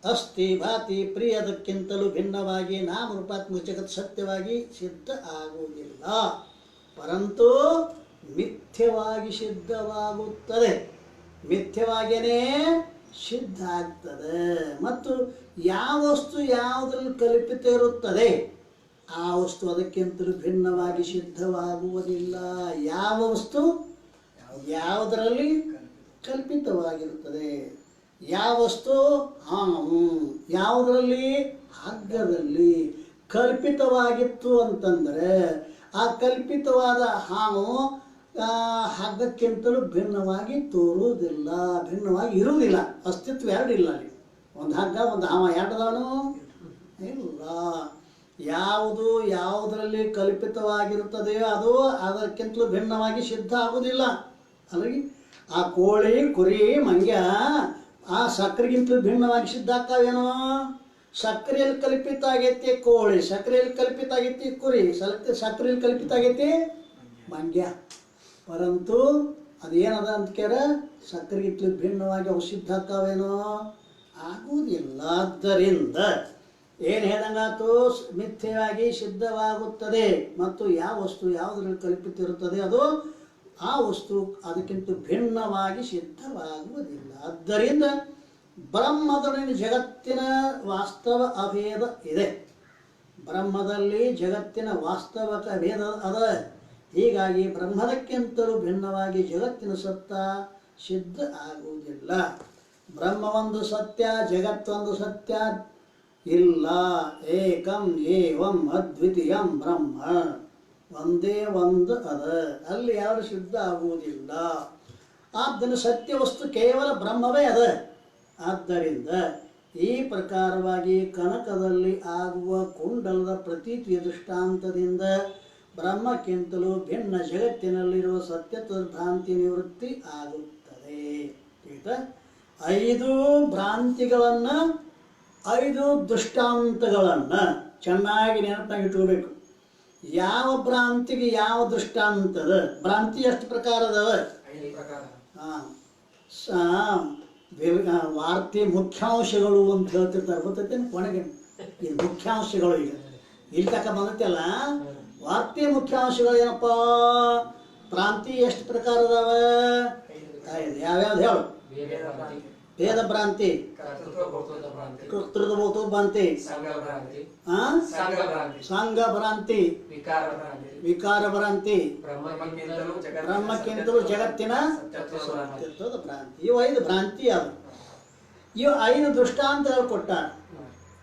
ಅಸ್ಥಿ ಭಾತಿ ಪ್ರಿಯದಕ್ಕಿಂತಲೂ ಭಿನ್ನವಾಗಿ ನಾಮರೂಪಾತ್ಮಕ ಜಗತ್ ಸತ್ಯವಾಗಿ ಸಿದ್ಧ ಆಗುವುದಿಲ್ಲ. ಪರಂತು ಮಿಥ್ಯವಾಗಿ ಸಿದ್ಧವಾಗುತ್ತದೆ, ಮಿಥ್ಯವಾಗಿಯೇ ಸಿದ್ಧ ಆಗ್ತದೆ. ಮತ್ತು ಯಾವ ವಸ್ತು ಯಾವುದರಲ್ಲಿ ಕಲ್ಪಿತ ಇರುತ್ತದೆ ಆ ವಸ್ತು ಅದಕ್ಕಿಂತಲೂ ಭಿನ್ನವಾಗಿ ಸಿದ್ಧವಾಗುವುದಿಲ್ಲ. ಯಾವ ವಸ್ತು ಯಾವುದರಲ್ಲಿ ಕಲ್ಪಿತವಾಗಿರುತ್ತದೆ, ಯಾವ ವಸ್ತು ಯಾವುದರಲ್ಲಿ ಹಗ್ಗದಲ್ಲಿ ಕಲ್ಪಿತವಾಗಿತ್ತು ಅಂತಂದರೆ ಆ ಕಲ್ಪಿತವಾದ ಹಾವು ಹಗ್ಗಕ್ಕಿಂತಲೂ ಭಿನ್ನವಾಗಿ ತೋರುವುದಿಲ್ಲ, ಭಿನ್ನವಾಗಿ ಇರುವುದಿಲ್ಲ. ಅಸ್ತಿತ್ವ ಎರಡಿಲ್ಲ ಅಲ್ಲಿ. ಒಂದು ಹಗ್ಗ ಒಂದು ಹಾವ ಎರಡದವನು ಇಲ್ಲ. ಯಾವುದು ಯಾವುದರಲ್ಲಿ ಕಲ್ಪಿತವಾಗಿರುತ್ತದೆಯೋ ಅದು ಅದಕ್ಕಿಂತಲೂ ಭಿನ್ನವಾಗಿ ಸಿದ್ಧ ಆಗುವುದಿಲ್ಲ. ಅಲ್ಲಿಗೆ ಆ ಕೋಳಿ ಕುರಿ ಮಂಗ್ಯ ಆ ಸಕ್ಕರೆಗಿಂತಲೂ ಭಿನ್ನವಾಗಿ ಸಿದ್ಧ ಆಗ್ತಾವೇನೋ. ಸಕ್ಕರೆಯಲ್ಲಿ ಕಲ್ಪಿತ ಆಗೈತಿ ಕೋಳಿ, ಸಕ್ಕರೆಯಲ್ಲಿ ಕಲ್ಪಿತ ಆಗೈತಿ ಕುರಿ, ಸಕ್ಕರೆಯಲ್ಲಿ ಕಲ್ಪಿತ ಆಗೈತಿ ಮಂಗ್ಯ. ಪರಂತು ಅದೇನದ ಅಂತ ಕೇಳ ಸಕ್ಕರೆಗಿಂತಲೂ ಭಿನ್ನವಾಗಿ ಅವು ಸಿದ್ಧ ಆಗ್ತಾವೇನೋ, ಆಗುವುದಿಲ್ಲ. ಆದ್ದರಿಂದ ಏನು ಹೇಳಂಗಾತು, ಮಿಥ್ಯವಾಗಿ ಸಿದ್ಧವಾಗುತ್ತದೆ. ಮತ್ತು ಯಾವ ವಸ್ತು ಯಾವುದರಲ್ಲಿ ಕಲ್ಪಿತ ಇರುತ್ತದೆ ಅದು ಆ ವಸ್ತು ಅದಕ್ಕಿಂತ ಭಿನ್ನವಾಗಿ ಸಿದ್ಧವಾಗುವುದಿಲ್ಲ. ಆದ್ದರಿಂದ ಬ್ರಹ್ಮದೊಡನೆ ಜಗತ್ತಿನ ವಾಸ್ತವ ಅಭೇದ ಇದೆ. ಬ್ರಹ್ಮದಲ್ಲಿ ಜಗತ್ತಿನ ವಾಸ್ತವಕ ಭೇದ ಅದ. ಹೀಗಾಗಿ ಬ್ರಹ್ಮದಕ್ಕಿಂತಲೂ ಭಿನ್ನವಾಗಿ ಜಗತ್ತಿನ ಸತ್ತ ಸಿದ್ಧ ಆಗುವುದಿಲ್ಲ. ಬ್ರಹ್ಮ ಒಂದು ಸತ್ಯ, ಜಗತ್ತೊಂದು ಸತ್ಯ ಇಲ್ಲ. ಏಕಂ ಏವಂ ಅದ್ವಿತೀಯಂ ಬ್ರಹ್ಮ, ಒಂದೇ ಒಂದು ಅದ, ಅಲ್ಲಿ ಯಾರು ಶುದ್ಧ ಆಗುವುದಿಲ್ಲ. ಆದ್ದರಿಂದ ಸತ್ಯ ವಸ್ತು ಕೇವಲ ಬ್ರಹ್ಮವೇ ಅದ. ಆದ್ದರಿಂದ ಈ ಪ್ರಕಾರವಾಗಿ ಕನಕದಲ್ಲಿ ಆಗುವ ಕುಂಡಲದ ಪ್ರತೀತಿಯ ದೃಷ್ಟಾಂತದಿಂದ ಬ್ರಹ್ಮಕ್ಕಿಂತಲೂ ಭಿನ್ನ ಜಗತ್ತಿನಲ್ಲಿರುವ ಸತ್ಯತ್ವ ಭ್ರಾಂತಿ ನಿವೃತ್ತಿ ಆಗುತ್ತದೆ. ಈಗ 5 ಭ್ರಾಂತಿಗಳನ್ನು 5 ದೃಷ್ಟಾಂತಗಳನ್ನು ಚೆನ್ನಾಗಿ ನೆನಪಾಗಿ ಇಟ್ಕೋಬೇಕು. ಯಾವ ಭ್ರಾಂತಿಗೆ ಯಾವ ದೃಷ್ಟಾಂತದ ಭ್ರಾಂತಿ ಎಷ್ಟು ಪ್ರಕಾರದವ? ವಾರ್ತೆ ಮುಖ್ಯಾಂಶಗಳು ಅಂತ ಹೇಳ್ತಿರ್ತಾರೆ, ಗೊತ್ತೈತೇನು? ಕೊನೆಗೆ ಇದು ಮುಖ್ಯಾಂಶಗಳು. ಈಗ ಇಲ್ಲಿ ತನಕ ಬಂದೈತಲ್ಲ, ವಾರ್ತೆ ಮುಖ್ಯಾಂಶಗಳು ಏನಪ್ಪ? ಭ್ರಾಂತಿ ಎಷ್ಟು ಪ್ರಕಾರದವ? ಯಾವ್ಯಾವ್ದು ಹೇಳು? ಭೇದ ಭ್ರಾಂತಿ, ಕರ್ತೃತ್ವ ಭ್ರಾಂತಿ, ಸಂಘ ಭ್ರಾಂತಿ, ವಿಕಾರ ಭ್ರಾಂತಿ, ಬ್ರಹ್ಮಕ್ಕಿಂತಲೂ ಜಗತ್ತಿನ ಸತ್ಯತ್ವದ ಭ್ರಾಂತಿ. ಇವು 5 ಭ್ರಾಂತಿ ಅವು. ಇವು 5 ದೃಷ್ಟಾಂತಗಳು ಕೊಟ್ಟಾರ.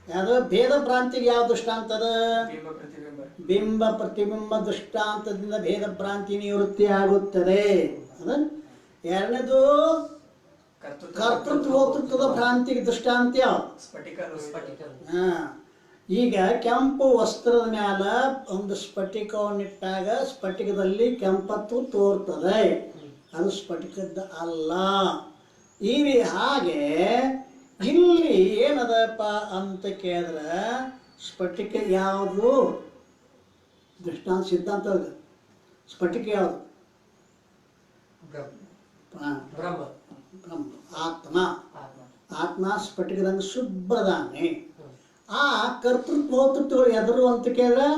ಯಾವ್ದು? ಭೇದ ಭ್ರಾಂತಿಗೆ ಯಾವ ದೃಷ್ಟಾಂತ ಅದ? ಬಿಂಬ ಪ್ರತಿಬಿಂಬ ದೃಷ್ಟಾಂತದಿಂದ ಭೇದ ಭ್ರಾಂತಿ ನಿವೃತ್ತಿ ಆಗುತ್ತದೆ. ಅದ ಎರಡನೇದು ಕರ್ತೃತ್ವ ಭೋಕ್ತೃತ್ವದ ಭ್ರಾಂತಿಗೆ ದೃಷ್ಟಾಂತ ಈಗ ಕೆಂಪು ವಸ್ತ್ರದ ಮ್ಯಾಲ ಒಂದು ಸ್ಫಟಿಕವನ್ನಿಟ್ಟಾಗ ಸ್ಫಟಿಕದಲ್ಲಿ ಕೆಂಪತ್ತು ತೋರ್ತದೆ, ಅದು ಸ್ಫಟಿಕದ ಅಲ್ಲ. ಹಾಗೆ ಇಲ್ಲಿ ಏನದಪ್ಪ ಅಂತ ಕೇಳಿದ್ರೆ ಸ್ಫಟಿಕ ಯಾವುದು? ದೃಷ್ಟಾಂತ ಸಿದ್ಧಾಂತ ಸ್ಫಟಿಕ ಯಾವುದು? ಆತ್ಮ. ಆತ್ಮ ಸ್ಫಟಿಕದಂಗ ಶುಭ್ರದಾನೆ. ಆ ಕರ್ತೃತ್ವ ಭೋಕ್ತೃತ್ವಗಳು ಎದರು ಅಂತ ಕೇಳಿದ್ರೆ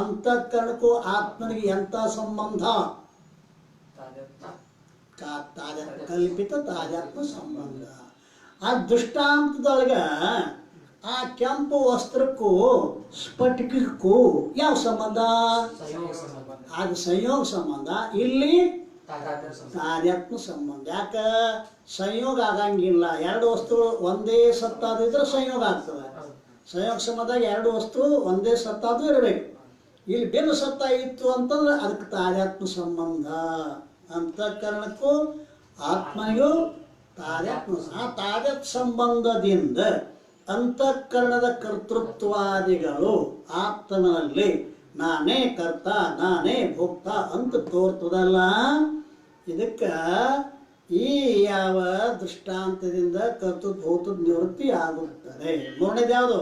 ಅಂತಃಕರಣಕ್ಕೂ ಆತ್ಮನಿಗೆ ಎಂತ ಸಂಬಂಧ? ಕಲ್ಪಿತ ತಾಜಾತ್ಮ ಸಂಬಂಧ. ಆ ದೃಷ್ಟಾಂತದೊಳಗ ಆ ಕೆಂಪು ವಸ್ತ್ರಕ್ಕೂ ಸ್ಫಟಿಕಕ್ಕೂ ಯಾವ ಸಂಬಂಧ? ಅದು ಸಂಯೋಗ ಸಂಬಂಧ. ಇಲ್ಲಿ ತಾಜಾತ್ಮ ಸಂಬಂಧ. ಯಾಕ ಸಂಯೋಗ ಆಗಂಗಿಲ್ಲ? 2 ವಸ್ತುಗಳು ಒಂದೇ ಸತ್ತಾದಿದ್ರೆ ಸಂಯೋಗ ಆಗ್ತದೆ. ಸಂಯೋಗ ಸಂಬಂಧ 2 ವಸ್ತು ಒಂದೇ ಸತ್ತಾದು ಇರಬೇಕು. ಇಲ್ಲಿ ಭಿನ್ನ ಸತ್ತ ಇತ್ತು ಅಂತಂದ್ರೆ ಅದಕ್ಕೆ ತಾಜಾತ್ಮ ಸಂಬಂಧ. ಅಂತಃಕರಣಕ್ಕೂ ಆತ್ಮನಿಗೂ ತಾಜಾತ್ಮ. ಆ ತಾಜಾತ್ ಸಂಬಂಧದಿಂದ ಅಂತಃಕರಣದ ಕರ್ತೃತ್ವಾದಿಗಳು ಆತ್ಮನಲ್ಲಿ ನಾನೇ ಕರ್ತ ನಾನೇ ಭೋಕ್ತ ಅಂತ ತೋರ್ತದಲ್ಲ. ಇದಕ್ಕೆ ಈ ಯಾವ ದೃಷ್ಟಾಂತದಿಂದ ಕರ್ತೃತ್ವ ಭೋಕ್ತೃ ನಿವೃತ್ತಿ ಆಗುತ್ತದೆ. ಮೂರನೇದು ಯಾವುದು?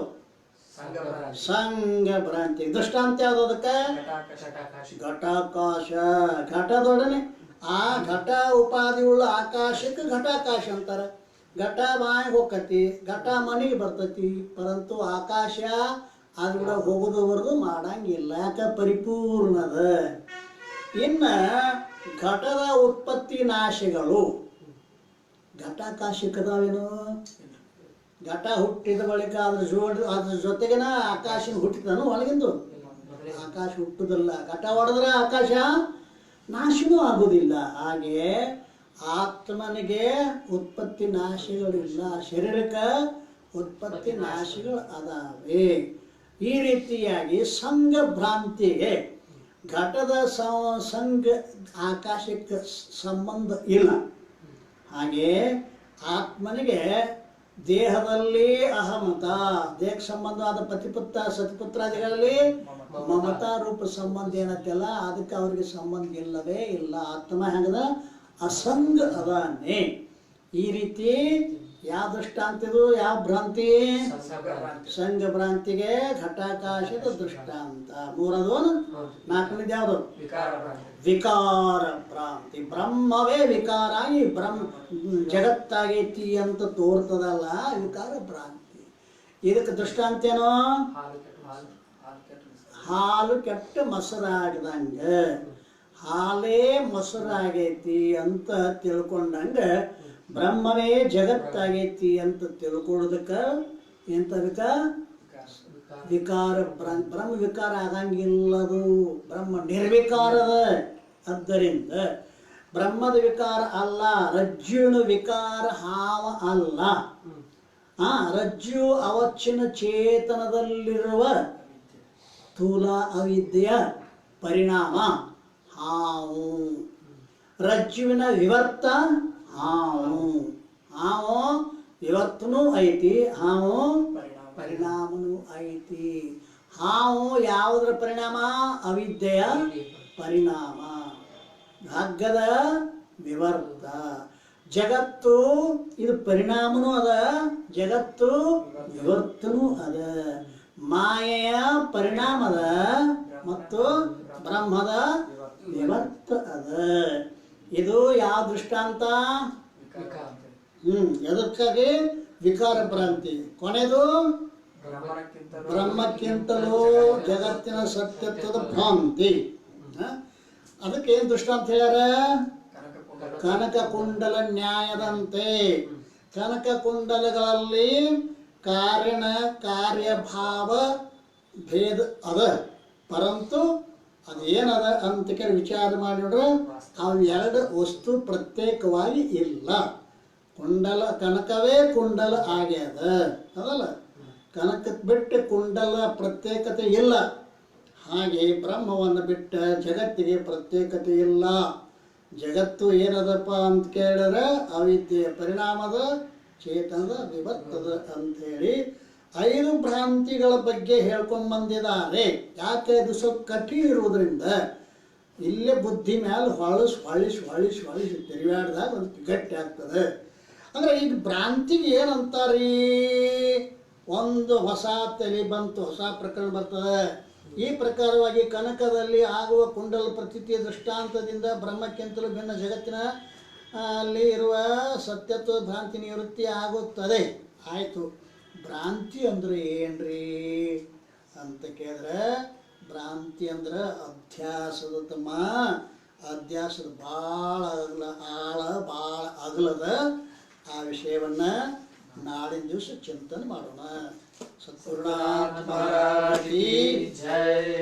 ಸಂಘ ಭ್ರಾಂತಿ. ದೃಷ್ಟಾಂತ ಯಾವುದು? ಅದಕ್ಕೆ ಘಟಾಕಾಶ. ಘಟದೊಡನೆ ಆ ಘಟ ಉಪಾದಿಯುಳ್ಳ ಆಕಾಶಕ್ಕೆ ಘಟಾಕಾಶ ಅಂತಾರೆ. ಘಟ ಬಾಯಿಗೆ ಹೋಗತಿ, ಘಟ ಮನೆಗೆ ಬರ್ತತಿ, ಪರಂತು ಆಕಾಶ ಅದು ಕೂಡ ಹೋಗೋದವರೆಗೂ ಮಾಡಂಗಿಲ್ಲ. ಯಾಕೆ? ಪರಿಪೂರ್ಣದ. ಇನ್ನು ಘಟದ ಉತ್ಪತ್ತಿ ನಾಶಗಳು ಘಟಾಕಾಶಕ್ಕದಾವೇನು? ಘಟ ಹುಟ್ಟಿದ ಬಳಿಕ ಅದ್ರ ಜೊತೆಗಿನ ಆಕಾಶ ಹುಟ್ಟಿದನು ಒಳಗಿಂದು. ಆಕಾಶ ಹುಟ್ಟುದಿಲ್ಲ. ಘಟ ಹೊಡೆದ್ರೆ ಆಕಾಶ ನಾಶನೂ ಆಗುವುದಿಲ್ಲ. ಹಾಗೆ ಆತ್ಮನಿಗೆ ಉತ್ಪತ್ತಿ ನಾಶಗಳಿಲ್ಲ, ಶರೀರಕ್ಕೆ ಉತ್ಪತ್ತಿ ನಾಶಗಳು ಅದಾವೆ. ಈ ರೀತಿಯಾಗಿ ಸಂಘ ಭ್ರಾಂತಿಗೆ ಘಟದ ಸಂಘ ಆಕಾಶಕ್ಕೆ ಸಂಬಂಧ ಇಲ್ಲ. ಹಾಗೆ ಆತ್ಮನಿಗೆ ದೇಹದಲ್ಲಿ ಅಹಮತ, ದೇಹಕ್ಕೆ ಸಂಬಂಧವಾದ ಪತಿಪುತ್ರ ಸತಿಪುತ್ರಾದಿಗಳಲ್ಲಿ ಮಮತಾ ರೂಪ ಸಂಬಂಧ ಏನತ್ತಲ್ಲ, ಅದಕ್ಕೆ ಅವ್ರಿಗೆ ಸಂಬಂಧ ಇಲ್ಲವೇ ಇಲ್ಲ. ಆತ್ಮ ಹೆಂಗದ? ಅಸಂಗ ಅದಾನೆ. ಈ ರೀತಿ ಯಾವ ದೃಷ್ಟಾಂತಿದು? ಯಾವ ಭ್ರಾಂತಿ? ಸಂಘ ಭ್ರಾಂತಿಗೆ ಘಟಾಕಾಶದ ದೃಷ್ಟಾಂತ. ಮೂರದು. ನಾಲ್ಕನೇದು ಯಾವುದು? ವಿಕಾರ ಭ್ರಾಂತಿ. ಬ್ರಹ್ಮವೇ ವಿಕಾರ ಆಗಿ ಜಗತ್ತಾಗೈತಿ ಅಂತ ತೋರ್ತದಲ್ಲ, ವಿಕಾರ ಭ್ರಾಂತಿ. ಇದಕ್ಕೆ ದೃಷ್ಟಾಂತೇನೋ? ಹಾಲು ಕೆಟ್ಟ ಮೊಸರಾಗದಂಗ, ಹಾಲೇ ಮೊಸರಾಗೈತಿ ಅಂತ ತಿಳ್ಕೊಂಡಂಗ ಬ್ರಹ್ಮವೇ ಜಗತ್ತಾಗೈತಿ ಅಂತ ತಿಳ್ಕೊಳ್ಳೋದಕ್ಕ ಎಂತದಕ್ಕ ವಿಕಾರ ಭ್ರಾಂತಿ. ಬ್ರಹ್ಮ ವಿಕಾರ ಆಗಂಗಿಲ್ಲದು, ಬ್ರಹ್ಮ ನಿರ್ವಿಕಾರದ. ಆದ್ದರಿಂದ ಬ್ರಹ್ಮದ ವಿಕಾರ ಅಲ್ಲ, ರಜ್ಜುವಿನ ವಿಕಾರ ಹಾವ ಅಲ್ಲ. ರಜ್ಜು ಅವಚ್ಛಿನ್ನ ಚೇತನದಲ್ಲಿರುವ ಸ್ಥೂಲ ಅವಿದ್ಯೆಯ ಪರಿಣಾಮ ಹಾವು. ರಜ್ಜುವಿನ ವಿವರ್ತ ಹಾವು. ಹಾವು ವಿವರ್ತನೂ ಐತಿ, ಹಾವು ಪರಿಣಾಮನೂ ಐತಿ. ಹಾವು ಯಾವುದರ ಪರಿಣಾಮ? ಅವಿದ್ಯೆಯ ಪರಿಣಾಮ. ಹಗ್ಗದ ವಿವರ್ತ. ಜಗತ್ತು ಇದು ಪರಿಣಾಮನೂ ಅದ, ಜಗತ್ತು ವಿವರ್ತನೂ ಅದ. ಮಾಯೆಯ ಪರಿಣಾಮದ ಮತ್ತು ಬ್ರಹ್ಮದ ವಿವರ್ತ ಅದ. ಇದು ಯಾವ ದೃಷ್ಟಾಂತ? ಎದಕ್ಕಾಗಿ? ವಿಕಾರ ಭ್ರಾಂತಿ. ಕೊನೆದು ಬ್ರಹ್ಮಕ್ಕಿಂತಲೂ ಜಗತ್ತಿನ ಸತ್ಯತ್ವದ ಭ್ರಾಂತಿ. ಅದಕ್ಕೆ ಏನ್ ದೃಷ್ಟಾಂತ ಹೇಳ್ಯಾರ? ಕನಕ ಕುಂಡಲ ನ್ಯಾಯದಂತೆ. ಕನಕ ಕುಂಡಲಗಳಲ್ಲಿ ಕಾರಣ ಕಾರ್ಯಭಾವ ಭೇದ ಅದ, ಪರಂತು ಅದೇನದ ಅಂತ ಕೇಳಿ ವಿಚಾರ ಮಾಡಿದ್ರೆ ಅವು ಎರಡು ವಸ್ತು ಪ್ರತ್ಯೇಕವಾಗಿ ಇಲ್ಲ. ಕುಂಡಲ ಕನಕವೇ ಕುಂಡಲ ಆಗ್ಯದ ಅದಲ್ಲ, ಕನಕಕ್ಕೆ ಬಿಟ್ಟು ಕುಂಡಲ ಪ್ರತ್ಯೇಕತೆ ಇಲ್ಲ. ಹಾಗೆ ಬ್ರಹ್ಮವನ್ನು ಬಿಟ್ಟ ಜಗತ್ತಿಗೆ ಪ್ರತ್ಯೇಕತೆ ಇಲ್ಲ. ಜಗತ್ತು ಏನದಪ್ಪ ಅಂತ ಕೇಳಿದ್ರೆ ಅವಿದ್ಯೆಯ ಪರಿಣಾಮದ ಚೇತನದ ವಿವರ್ತದ ಅಂಥೇಳಿ 5 ಭ್ರಾಂತಿಗಳ ಬಗ್ಗೆ ಹೇಳ್ಕೊಂಡು ಬಂದಿದ್ದಾರೆ. ಯಾಕೆ? ಅದು ಸ್ವಲ್ಪ ಕಠಿಣ ಇರುವುದರಿಂದ ಇಲ್ಲೇ ಬುದ್ಧಿ ಮೇಲೆ ಹೊಳಿಸಿ ತಿರುಗಾಡಿದಾಗ ಒಂದು ಗಟ್ಟಿ ಆಗ್ತದೆ. ಅಂದರೆ ಈಗ ಭ್ರಾಂತಿಗೆ ಏನಂತಾರೀ? ಒಂದು ಹೊಸ ತಲೆ ಬಂತು, ಹೊಸ ಪ್ರಕರಣ ಬರ್ತದೆ. ಈ ಪ್ರಕಾರವಾಗಿ ಕನಕದಲ್ಲಿ ಆಗುವ ಕುಂಡಲ ಪ್ರತೀತಿಯ ದೃಷ್ಟಾಂತದಿಂದ ಬ್ರಹ್ಮಕ್ಕಿಂತಲೂ ಭಿನ್ನ ಜಗತ್ತಿನ ಅಲ್ಲಿ ಇರುವ ಸತ್ಯತ್ವ ಭ್ರಾಂತಿ ನಿವೃತ್ತಿ ಆಗುತ್ತದೆ. ಆಯಿತು, ಭ್ರಾಂತಿ ಅಂದ್ರೆ ಏನ್ರಿ ಅಂತ ಕೇಳಿದ್ರೆ, ಭ್ರಾಂತಿ ಅಂದ್ರೆ ಅಧ್ಯಾಸದ ತಮ್ಮ, ಅಧ್ಯಾಸದ ಭಾಳ ಭಾಳ ಅಗಲದ. ಆ ವಿಷಯವನ್ನ ನಾಳಿನ ದಿವಸ ಚಿಂತನೆ ಮಾಡೋಣ. ಸತ್ಪೂರ್ಣ ಜಯ.